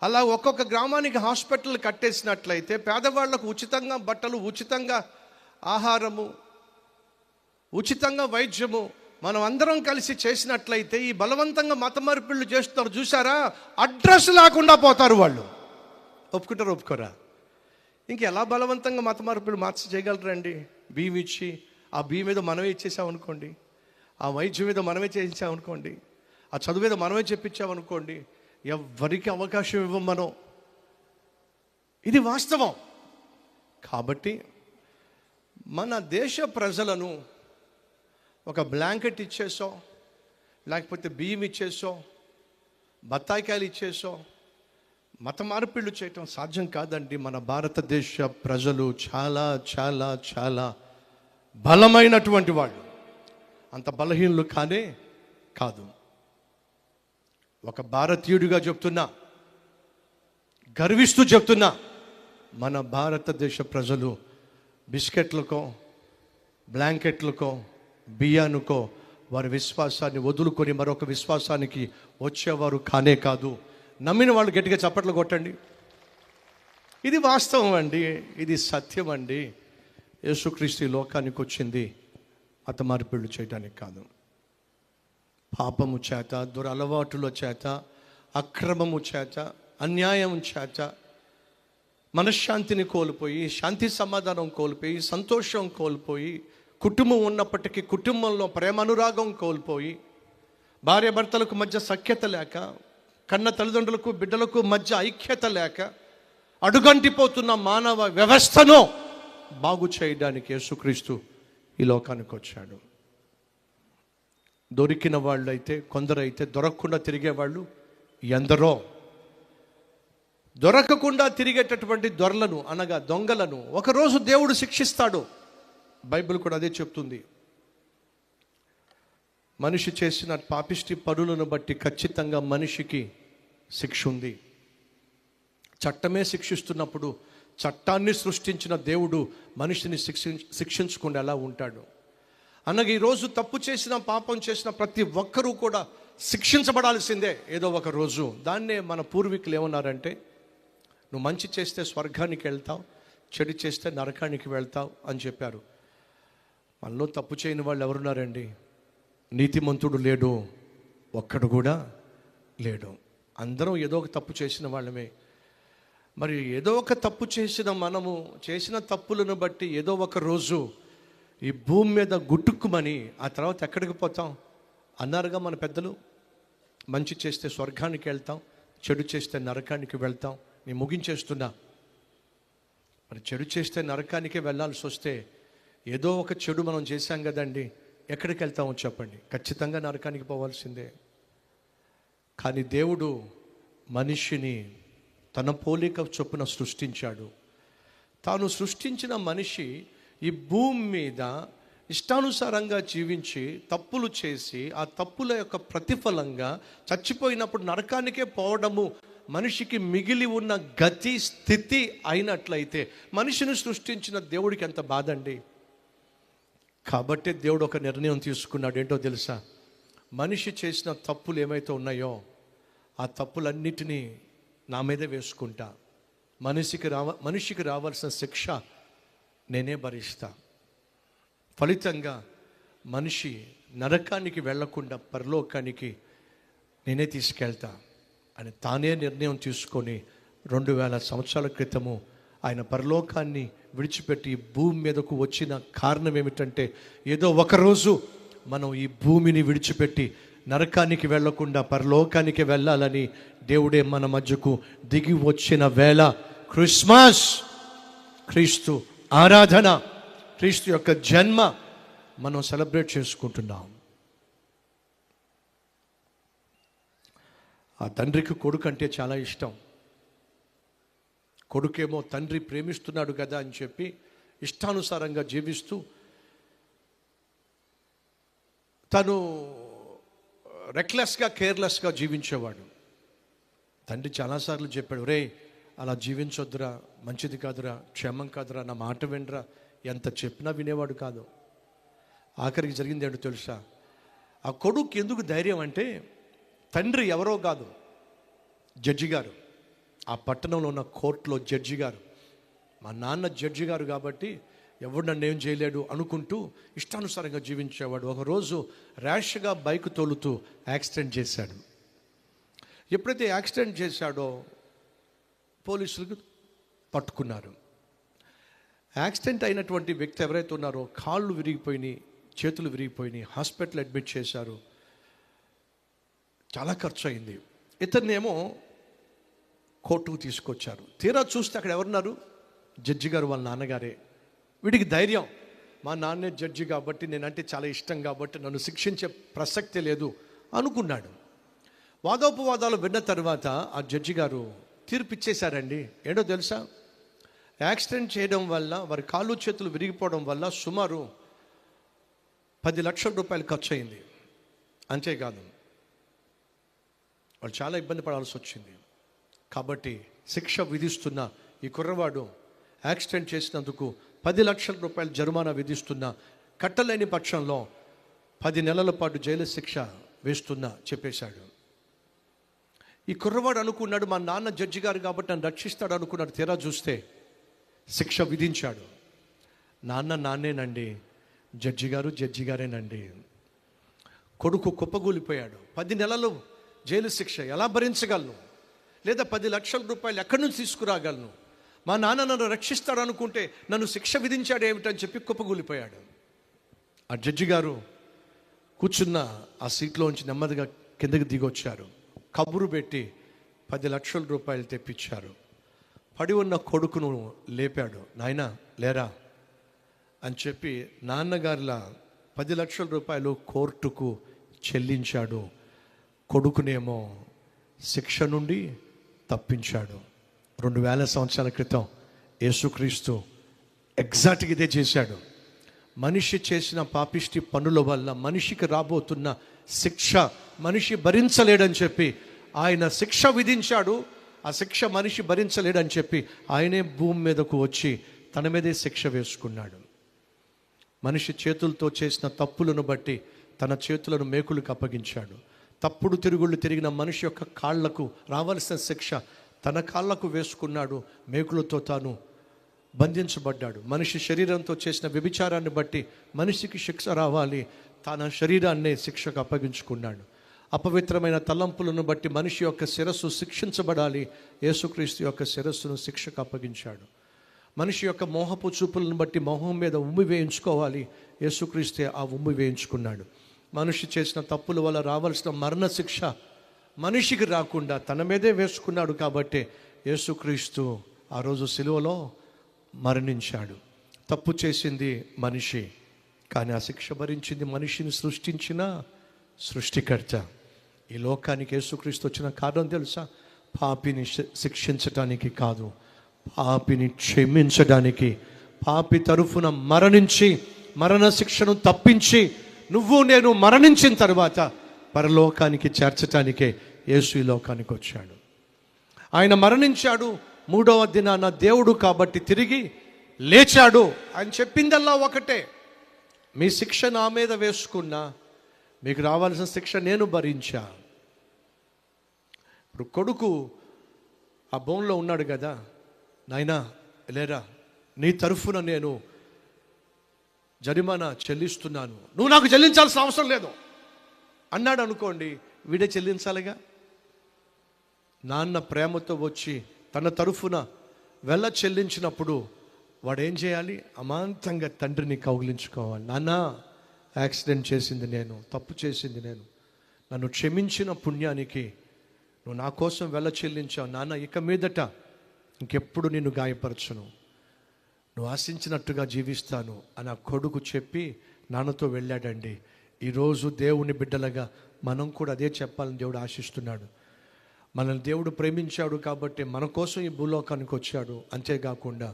Speaker 1: అలా ఒక్కొక్క గ్రామానికి హాస్పిటల్ కట్టేసినట్లయితే పేదవాళ్లకు ఉచితంగా బట్టలు, ఉచితంగా ఆహారము, ఉచితంగా వైద్యము మనం అందరం కలిసి చేసినట్లయితే, ఈ బలవంతంగా మత మార్పిళ్ళు చేస్తున్నారు చూసారా, అడ్రస్ లేకుండా పోతారు వాళ్ళు. ఒప్పుకుంటారు? ఒప్పుకోరా? ఇంకెలా బలవంతంగా మత మార్పిళ్ళు చేయగలరండి? బియ్యం ఇచ్చి, ఆ బియ్యం మీద మనమే ఇచ్చేసామనుకోండి, ఆ వైద్యం మీద మనమే చేయించామనుకోండి, ఆ చదువు మీద మనమే చెప్పించామనుకోండి, ఎవరికి అవకాశం ఇవ్వం మనం. ఇది వాస్తవం. కాబట్టి మన దేశ ప్రజలను ఒక బ్లాంకెట్ ఇచ్చేసో, లేకపోతే బియ్యం ఇచ్చేసో, బత్తాయికాయలు ఇచ్చేసో మత మార్పిళ్ళు చేయటం సాధ్యం కాదండి. మన భారతదేశ ప్రజలు చాలా చాలా చాలా బలమైనటువంటి వాళ్ళు. అంత బలహీనులు కానే కాదు. ఒక భారతీయుడిగా చెప్తున్నా, గర్విస్తూ చెప్తున్నా, మన భారతదేశ ప్రజలు బిస్కెట్లకో, బ్లాంకెట్లకో, బియ్యానికో వారి విశ్వాసాన్ని వదులుకొని మరొక విశ్వాసానికి వచ్చేవారు కానే కాదు. నమ్మిన వాళ్ళు గట్టిగా చప్పట్లు కొట్టండి. ఇది వాస్తవం అండి, ఇది సత్యం అండి. యేసుక్రీస్తు లోకానికి వచ్చింది మత మార్పిళ్ళు చేయడానికి కాదు. పాపము చేత, దురలవాటుల చేత, అక్రమము చేత, అన్యాయం చేత మనశ్శాంతిని కోల్పోయి, శాంతి సమాధానం కోల్పోయి, సంతోషం కోల్పోయి, కుటుంబం ఉన్నప్పటికీ కుటుంబంలో ప్రేమ అనురాగం కోల్పోయి, భార్యాభర్తలకు మధ్య సఖ్యత లేక, కన్న తల్లిదండ్రులకు బిడ్డలకు మధ్య ఐక్యత లేక అడుగంటిపోతున్న మానవ వ్యవస్థను బాగు చేయడానికి యేసుక్రీస్తు ఈ లోకానికి వచ్చాడు. దొరికిన వాళ్ళు అయితే కొందరైతే, దొరకకుండా తిరిగేవాళ్ళు ఎందరో. దొరకకుండా తిరిగేటటువంటి దొరలను, అనగా దొంగలను ఒకరోజు దేవుడు శిక్షిస్తాడు. బైబిల్ కూడా అదే చెప్తుంది. మనిషి చేసిన పాపిష్టి పనులను బట్టి ఖచ్చితంగా మనిషికి శిక్ష ఉంది. చట్టమే శిక్షిస్తున్నప్పుడు చట్టాన్ని సృష్టించిన దేవుడు మనిషిని శిక్షించకుండా ఎలా ఉంటాడు? అనగా ఈరోజు తప్పు చేసిన, పాపం చేసిన ప్రతి ఒక్కరూ కూడా శిక్షించబడాల్సిందే ఏదో ఒక రోజు. దాన్నే మన పూర్వీకులు ఏమన్నారంటే, నువ్వు మంచి చేస్తే స్వర్గానికి వెళ్తావు, చెడు చేస్తే నరకానికి వెళ్తావు అని చెప్పారు. మనలో తప్పు చేయని వాళ్ళు ఎవరున్నారండి? నీతిమంతుడు లేడు, ఒక్కడు కూడా లేడు. అందరం ఏదో ఒక తప్పు చేసిన వాళ్ళమే. మరి ఏదో ఒక తప్పు చేసిన మనము చేసిన తప్పులను బట్టి ఏదో ఒక రోజు ఈ భూమి మీద గుట్టుక్కుమని ఆ తర్వాత ఎక్కడికి పోతాం అన్నారుగా మన పెద్దలు. మంచి చేస్తే స్వర్గానికి వెళ్తాం, చెడు చేస్తే నరకానికి వెళ్తాం. నేను ముగించేస్తున్నా. మరి చెడు చేస్తే నరకానికే వెళ్ళాల్సి వస్తే ఏదో ఒక చెడు మనం చేశాం కదండి. ఎక్కడికి వెళ్తామో చెప్పండి? ఖచ్చితంగా నరకానికి పోవాల్సిందే. కానీ దేవుడు మనిషిని తన పోలిక చొప్పున సృష్టించాడు. తాను సృష్టించిన మనిషి ఈ భూమి మీద ఇష్టానుసారంగా జీవించి తప్పులు చేసి ఆ తప్పుల యొక్క ప్రతిఫలంగా చచ్చిపోయినప్పుడు నరకానికే పోవడము మనిషికి మిగిలి ఉన్న గతి స్థితి అయినట్లయితే మనిషిని సృష్టించిన దేవుడికి ఎంత బాధ అండి. కాబట్టి దేవుడు ఒక నిర్ణయం తీసుకున్నాడు. ఏంటో తెలుసా? మనిషి చేసిన తప్పులు ఏమైతే ఉన్నాయో ఆ తప్పులన్నిటినీ నా మీదే వేసుకుంటా. మనిషికి రావాల్సిన శిక్ష నేనే భరిస్తా. ఫలితంగా మనిషి నరకానికి వెళ్లకుండా పరలోకానికి నేనే తీసుకెళ్తా అని తానే నిర్ణయం తీసుకొని 2000 సంవత్సరాల క్రితము ఆయన పరలోకాన్ని విడిచిపెట్టి భూమి మీదకు వచ్చిన కారణం ఏమిటంటే, ఏదో ఒకరోజు మనం ఈ భూమిని విడిచిపెట్టి నరకానికి వెళ్లకుండా పరలోకానికి వెళ్ళాలని దేవుడే మన మధ్యకు దిగి వచ్చిన వేళ క్రిస్మస్. క్రీస్తు ఆరాధన, క్రీస్తు యొక్క జన్మ మనం సెలబ్రేట్ చేసుకుంటున్నాం. ఆ తండ్రికి కొడుకు అంటే చాలా ఇష్టం. కొడుకేమో తండ్రి ప్రేమిస్తున్నాడు కదా అని చెప్పి ఇష్టానుసారంగా జీవిస్తూ తను రెక్లెస్గా కేర్లెస్గా జీవించేవాడు. తండ్రి చాలాసార్లు చెప్పాడు, రే అలా జీవించొద్దురా, మంచిది కాదురా, క్షేమం కాదురా, నా మాట వినరా. ఎంత చెప్పినా వినేవాడు కాదు. ఆఖరికి జరిగింది ఏంటో తెలుసా? ఆ కొడుకు ఎందుకు ధైర్యం అంటే, తండ్రి ఎవరో కాదు, జడ్జి గారు, ఆ పట్టణంలో ఉన్న కోర్టులో జడ్జి గారు. మా నాన్న జడ్జి గారు కాబట్టి ఎవడు నన్ను ఏం చేయలేడు అనుకుంటూ ఇష్టానుసారంగా జీవించేవాడు. ఒకరోజు ర్యాష్గా బైక్ తోలుతూ యాక్సిడెంట్ చేశాడు. ఎప్పుడైతే యాక్సిడెంట్ చేశాడో పోలీసులకు పట్టుకున్నారు. యాక్సిడెంట్ అయినటువంటి వ్యక్తి ఎవరైతే ఉన్నారో కాళ్ళు విరిగిపోయినాయి, చేతులు విరిగిపోయినాయి, హాస్పిటల్ అడ్మిట్ చేశారు. చాలా ఖర్చు అయింది. ఇతన్నేమో కోర్టుకు తీసుకొచ్చారు. తీరా చూస్తే అక్కడ ఎవరున్నారు? జడ్జి గారు వాళ్ళ నాన్నగారే. వీడికి ధైర్యం, మా నాన్నే జడ్జి కాబట్టి, నేనంటే చాలా ఇష్టం కాబట్టి నన్ను శిక్షించే ప్రసక్తి లేదు అనుకున్నాడు. వాదోపవాదాలు విన్న తర్వాత ఆ జడ్జి గారు తీర్పు ఇచ్చేశారండి. ఏంటో తెలుసా? యాక్సిడెంట్ చేయడం వల్ల, వారి కాళ్ళు చేతులు విరిగిపోవడం వల్ల సుమారు 10 లక్షల రూపాయలు ఖర్చు అయింది. అంతేకాదు, వాళ్ళు చాలా ఇబ్బంది పడాల్సి వచ్చింది. కాబట్టి శిక్ష విధిస్తున్న ఈ కుర్రవాడు యాక్సిడెంట్ చేసినందుకు 10 లక్షల రూపాయలు జరిమానా విధిస్తున్న, కట్టలేని పక్షంలో 10 నెలల పాటు జైలు శిక్ష వేస్తున్నా చెప్పేశాడు. ఈ కుర్రవాడు అనుకున్నాడు, మా నాన్న జడ్జి గారు కాబట్టి నన్ను రక్షిస్తాడు అనుకున్నాడు. తీరా చూస్తే శిక్ష విధించాడు. నాన్న నాన్నేనండి, జడ్జి గారు జడ్జి గారేనండి. కొడుకు కుప్పగూలిపోయాడు. 10 నెలలు జైలు శిక్ష ఎలా భరించగలను? లేదా 10 లక్షల రూపాయలు ఎక్కడి నుంచి తీసుకురాగలను? మా నాన్న నన్ను రక్షిస్తాడు అనుకుంటే నన్ను శిక్ష విధించాడు ఏమిటని చెప్పి కుప్పగూలిపోయాడు. ఆ జడ్జి గారు కూర్చున్న ఆ సీట్లోంచి నెమ్మదిగా కిందకి దిగొచ్చారు. కబురు పెట్టి 10 లక్షల రూపాయలు తెప్పించారు. పడి ఉన్న కొడుకును లేపాడు. నాయనా లేరా అని చెప్పి నాన్నగారిలా 10 లక్షల రూపాయలు కోర్టుకు చెల్లించాడు. కొడుకునేమో శిక్ష నుండి తప్పించాడు. 2000 సంవత్సరాల క్రితం యేసుక్రీస్తు ఎగ్జాక్ట్గా ఇదే చేశాడు. మనిషి చేసిన పాపిష్టి పనుల వల్ల మనిషికి రాబోతున్న శిక్ష మనిషి భరించలేడని చెప్పి ఆయన శిక్ష విధించాడు. ఆ శిక్ష మనిషి భరించలేడని చెప్పి ఆయనే భూమి మీదకు వచ్చి తన మీదే శిక్ష వేసుకున్నాడు. మనిషి చేతులతో చేసిన తప్పులను బట్టి తన చేతులను మేకులకు అప్పగించాడు. తప్పుడు తిరుగుళ్ళు తిరిగిన మనిషి యొక్క కాళ్లకు రావాల్సిన శిక్ష తన కాళ్లకు వేసుకున్నాడు. మేకులతో తాను బంధించబడ్డాడు. మనిషి శరీరంతో చేసిన వ్యభిచారాన్ని బట్టి మనిషికి శిక్ష రావాలి, తన శరీరాన్నే శిక్షకు అప్పగించుకున్నాడు. అపవిత్రమైన తలంపులను బట్టి మనిషి యొక్క శిరస్సు శిక్షించబడాలి, యేసుక్రీస్తు యొక్క శిరస్సును శిక్షకు అప్పగించాడు. మనిషి యొక్క మోహపు చూపులను బట్టి మొహం మీద ఉమ్మి వేయించుకోవాలి, యేసుక్రీస్తే ఆ ఉమ్మి వేయించుకున్నాడు. మనిషి చేసిన తప్పుల వల్ల రావాల్సిన మరణ శిక్ష మనిషికి రాకుండా తన మీదే వేసుకున్నాడు. కాబట్టి యేసుక్రీస్తు ఆ రోజు సిలువలో మరణించాడు. తప్పు చేసింది మనిషి, కానీ ఆ శిక్ష భరించింది మనిషిని సృష్టించిన సృష్టికర్త. ఈ లోకానికి యేసుక్రీస్తు వచ్చిన కారణం తెలుసా? పాపిని శిక్షించడానికి కాదు, పాపిని క్షమించడానికి. పాపి తరఫున మరణించి మరణ శిక్షను తప్పించి నువ్వు నేను మరణించిన తర్వాత పరలోకానికి చేర్చడానికే యేసు ఈ లోకానికి వచ్చాడు. ఆయన మరణించాడు, 3వ దినాన దేవుడు కాబట్టి తిరిగి లేచాడు. ఆయన చెప్పిందల్లా ఒకటే, మీ శిక్ష నా మీద వేసుకున్నా మీకు రావాల్సిన శిక్ష నేను భరించా. ఇప్పుడు కొడుకు ఆ బోన్లో ఉన్నాడు కదా, నాయనా లేరా, నీ తరఫున నేను జరిమానా చెల్లిస్తున్నాను, నువ్వు నాకు చెల్లించాల్సిన అవసరం లేదు అన్నాడు అనుకోండి, వీడే చెల్లించాలిగా. నాన్న ప్రేమతో వచ్చి తన తరఫున వెళ్ళ చెల్లించినప్పుడు వాడు ఏం చేయాలి? అమాంతంగా తండ్రిని కౌగిలించుకోవాలి. నాన్న, యాక్సిడెంట్ చేసింది నేను, తప్పు చేసింది నేను, నన్ను క్షమించిన పుణ్యానికి నువ్వు నా కోసం వెళ్ళ చెల్లించావు నాన్న, ఇక మీదట ఇంకెప్పుడు నిన్ను గాయపరచను, నువ్వు ఆశించినట్టుగా జీవిస్తాను అని ఆ కొడుకు చెప్పి నాన్నతో వెళ్ళాడండి. ఈరోజు దేవుని బిడ్డలుగా మనం కూడా అదే చెప్పాలని దేవుడు ఆశిస్తున్నాడు. మనల్ని దేవుడు ప్రేమించాడు కాబట్టి మన కోసం ఈ భూలోకానికి వచ్చాడు. అంతేకాకుండా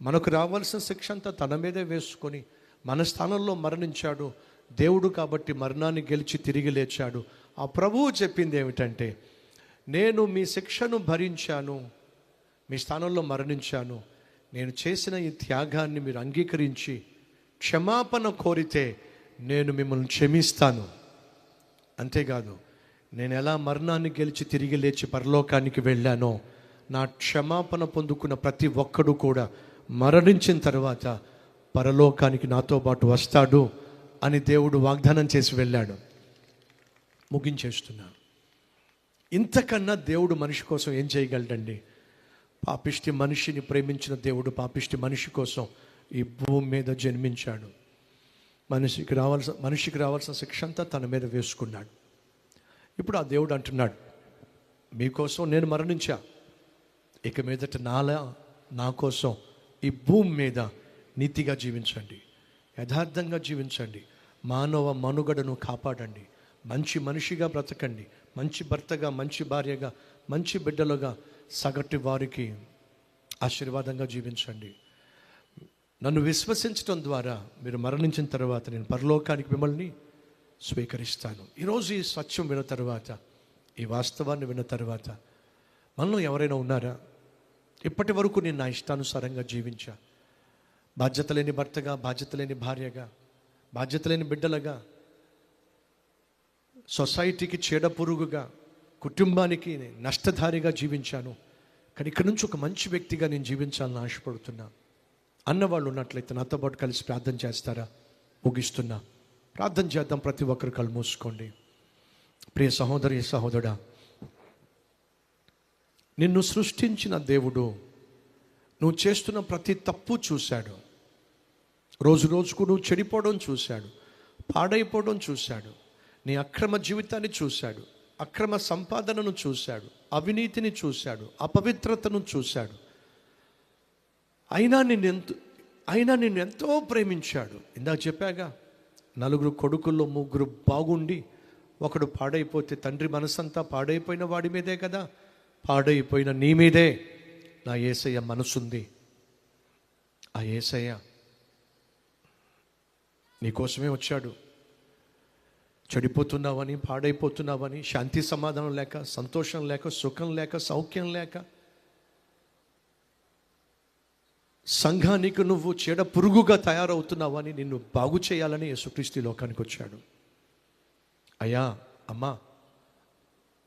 Speaker 1: మనకు రావాల్సిన శిక్ష అంతా తన మీదే వేసుకొని మన స్థానంలో మరణించాడు. దేవుడు కాబట్టి మరణాన్ని గెలిచి తిరిగి లేచాడు. ఆ ప్రభువు చెప్పింది ఏమిటంటే, నేను మీ శిక్షను భరించాను, మీ స్థానంలో మరణించాను, నేను చేసిన ఈ త్యాగాన్ని మీరు అంగీకరించి క్షమాపణ కోరితే నేను మిమ్మల్ని క్షమిస్తాను. అంతేకాదు, నేను ఎలా మరణాన్ని గెలిచి తిరిగి లేచి పరలోకానికి వెళ్ళానో, నా క్షమాపణ పొందుకున్న ప్రతి ఒక్కడు కూడా మరణించిన తర్వాత పరలోకానికి నాతో పాటు వస్తాడు అని దేవుడు వాగ్దానం చేసి వెళ్ళాడు. ముగించేస్తున్నా. ఇంతకన్నా దేవుడు మనిషి కోసం ఏం చేయగలడండి? పాపిష్టి మనిషిని ప్రేమించిన దేవుడు పాపిష్టి మనిషి కోసం ఈ భూమి మీద జన్మించాడు. మనిషికి రావాల్సిన శిక్ష అంతా తన మీద వేసుకున్నాడు. ఇప్పుడు ఆ దేవుడు అంటున్నాడు, మీకోసం నేను మరణించా, ఇక మీదట నా కోసం ఈ భూమి మీద నీతిగా జీవించండి, యథార్థంగా జీవించండి, మానవ మనుగడను కాపాడండి, మంచి మనిషిగా బ్రతకండి, మంచి భర్తగా, మంచి భార్యగా, మంచి బిడ్డలుగా, సగటు వారికి ఆశీర్వాదంగా జీవించండి. నన్ను విశ్వసించడం ద్వారా మీరు మరణించిన తర్వాత నేను పరలోకానికి మిమ్మల్ని స్వీకరిస్తాను. ఈరోజు ఈ సత్యం విన్న తర్వాత, ఈ వాస్తవాన్ని విన్న తర్వాత మనలో ఎవరైనా ఉన్నారా? ఇప్పటి వరకు నేను నా ఇష్టానుసారంగా జీవించా, బాధ్యత లేని భర్తగా, బాధ్యత లేని భార్యగా, బాధ్యత లేని బిడ్డలుగా, సొసైటీకి చీడపురుగుగా, కుటుంబానికి నష్టధారిగా జీవించాను, కానీ ఇక్కడి నుంచి ఒక మంచి వ్యక్తిగా నేను జీవించాలని ఆశపడుతున్నా అన్నవాళ్ళు ఉన్నట్లయితే నాతో పాటు కలిసి ప్రార్థన చేస్తారా? ముగిస్తున్నా. ప్రార్థన చేద్దాం. ప్రతి ఒక్కరు కళ్ళు మూసుకోండి. ప్రియ సహోదరి, సహోదరుడా, నిన్ను సృష్టించిన దేవుడు నువ్వు చేస్తున్న ప్రతి తప్పు చూశాడు. రోజు రోజుకు నువ్వు చెడిపోవడం చూశాడు, పాడైపోవడం చూశాడు, నీ అక్రమ జీవితాన్ని చూశాడు, అక్రమ సంపాదనను చూశాడు, అవినీతిని చూశాడు, అపవిత్రతను చూశాడు. అయినా నిన్ను ఎంతో ప్రేమించాడు. ఇందాక చెప్పాగా, 4 కొడుకుల్లో 3 బాగుండి ఒకడు పాడైపోతే తండ్రి మనసంతా పాడైపోయిన వాడి మీదే కదా, పాడైపోయిన నీ మీదే నా యేసయ్య మనసుంది. ఆ యేసయ్య నీకోసమే వచ్చాడు. చెడిపోతున్నావని, పాడైపోతున్నావని, శాంతి సమాధానం లేక, సంతోషం లేక, సుఖం లేక, సౌఖ్యం లేక, సంఘానికి నువ్వు చీడ పురుగుగా తయారవుతున్నావని నిన్ను బాగు చేయాలని యేసుక్రీస్తు లోకానికి వచ్చాడు. అయ్యా, అమ్మా,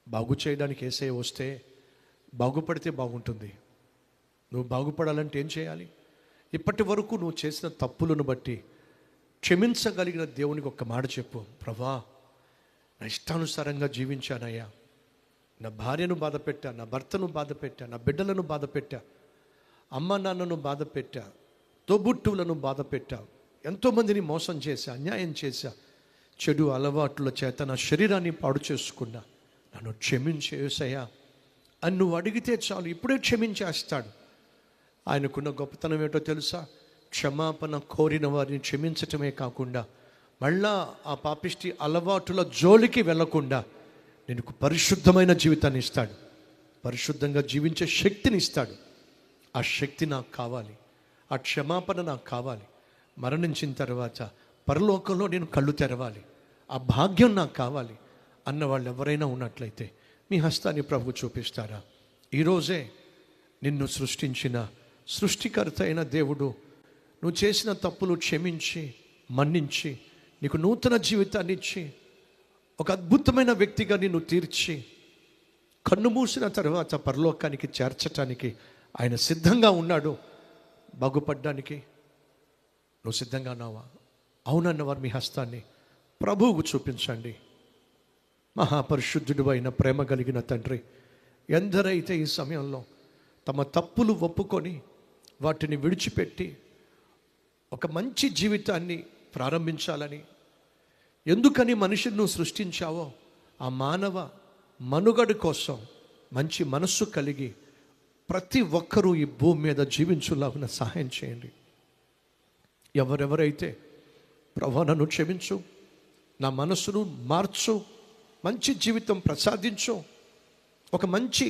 Speaker 1: బాగు చేయడానికి యేసయ్య వస్తే బాగుపడితే బాగుంటుంది. నువ్వు బాగుపడాలంటే ఏం చేయాలి? ఇప్పటి వరకు నువ్వు చేసిన తప్పులను బట్టి క్షమించగలిగిన దేవునికి ఒక్క మాట చెప్పు. ప్రభా, నా ఇష్టానుసారంగా జీవించానయ్యా, నా భార్యను బాధ పెట్టా, నా భర్తను బాధ పెట్టా, నా బిడ్డలను బాధ పెట్టా, అమ్మ నాన్నను బాధ పెట్టా, తోబుట్టువులను బాధ పెట్టా, ఎంతోమందిని మోసం చేశా, అన్యాయం చేశా, చెడు అలవాట్ల చేత నా శరీరాన్ని పాడు చేసుకున్నా, నన్ను క్షమించేసయ్యా అని నువ్వు అడిగితే చాలు, ఇప్పుడే క్షమించేస్తాడు. ఆయనకున్న గొప్పతనం ఏంటో తెలుసా? క్షమాపణ కోరిన వారిని క్షమించటమే కాకుండా మళ్ళా ఆ పాపిష్టి అలవాటుల జోలికి వెళ్లకుండా నీకు పరిశుద్ధమైన జీవితాన్ని ఇస్తాడు. పరిశుద్ధంగా జీవించే శక్తిని ఇస్తాడు. ఆ శక్తి నాకు కావాలి, ఆ క్షమాపణ నాకు కావాలి. మరణించిన తర్వాత పరలోకంలో నేను కళ్ళు తెరవాలి, ఆ భాగ్యం నాకు కావాలి అన్న వాళ్ళు ఎవరైనా ఉన్నట్లయితే మీ హస్తాన్ని ప్రభు చూపిస్తారా? ఈరోజే నిన్ను సృష్టించిన సృష్టికర్త అయిన దేవుడు నువ్వు చేసిన తప్పులు క్షమించి మన్నించి నీకు నూతన జీవితాన్ని ఇచ్చి ఒక అద్భుతమైన వ్యక్తిగా నిన్ను తీర్చి కన్ను మూసిన తర్వాత పరలోకానికి చేర్చటానికి ఆయన సిద్ధంగా ఉన్నాడు. బాగుపడ్డానికి నువ్వు సిద్ధంగా ఉన్నావా? అవునన్న వారు మీ హస్తాన్ని ప్రభువుకు చూపించండి. మహాపరిశుద్ధుడు అయిన ప్రేమ కలిగిన తండ్రి, ఎందరైతే ఈ సమయంలో తమ తప్పులు ఒప్పుకొని వాటిని విడిచిపెట్టి ఒక మంచి జీవితాన్ని ప్రారంభించాలని, ఎందుకని మనిషిని నువ్వు సృష్టించావో ఆ మానవ మనుగడ కోసం మంచి మనస్సు కలిగి ప్రతి ఒక్కరూ ఈ భూమి మీద జీవించులాగున సహాయం చేయండి. ఎవరెవరైతే ప్రభువా నన్ను క్షమించు, నా మనస్సును మార్చు, మంచి జీవితం ప్రసాదించు, ఒక మంచి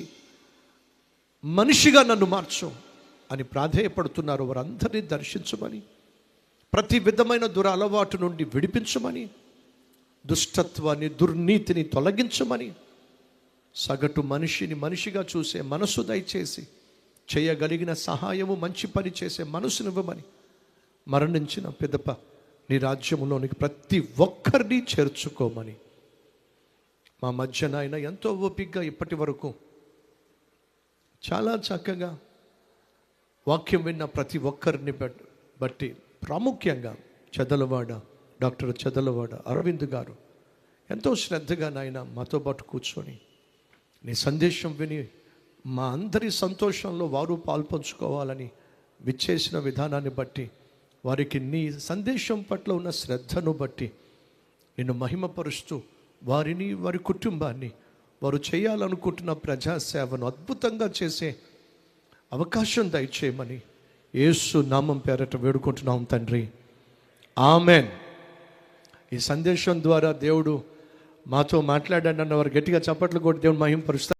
Speaker 1: మనిషిగా నన్ను మార్చు అని ప్రాధేయపడుతున్నారు, వారందరినీ దర్శించమని, ప్రతి విధమైన దురలవాటు నుండి విడిపించమని, దుష్టత్వాన్ని దుర్నీతిని తొలగించమని, సగటు మనిషిని మనిషిగా చూసే మనసు దయచేసి చేయగలిగిన సహాయము మంచి పని చేసే మనసునివ్వమని, మరణించిన పిదప నీ రాజ్యంలోనికి ప్రతి ఒక్కరిని చేర్చుకోమని, మా మధ్యన ఆయన ఎంతో ఓపికగా ఇప్పటి వరకు చాలా చక్కగా వాక్యం విన్న ప్రతి ఒక్కరిని బట్టి ప్రాముఖ్యంగా డాక్టర్ చెదలవాడ అరవింద్ గారు ఎంతో శ్రద్ధగా నాయన మాతో పాటు కూర్చొని నీ సందేశం విని మా అందరి సంతోషంలో వారు పాల్పంచుకోవాలని విచ్చేసిన విధానాన్ని బట్టి, వారికి నీ సందేశం పట్ల ఉన్న శ్రద్ధను బట్టి నిన్ను మహిమపరుస్తూ వారిని, వారి కుటుంబాన్ని, వారు చేయాలనుకుంటున్న ప్రజాసేవను అద్భుతంగా చేసే అవకాశం దయచేయమని యేసు నామం పేరట వేడుకుంటున్నాం తండ్రి, ఆమెన్. ఈ సందేశం ద్వారా దేవుడు మాతో మాట్లాడాడు అన్న వారు గట్టిగా చప్పట్లు కొట్టి దేవుని మహిమపరుస్తారు.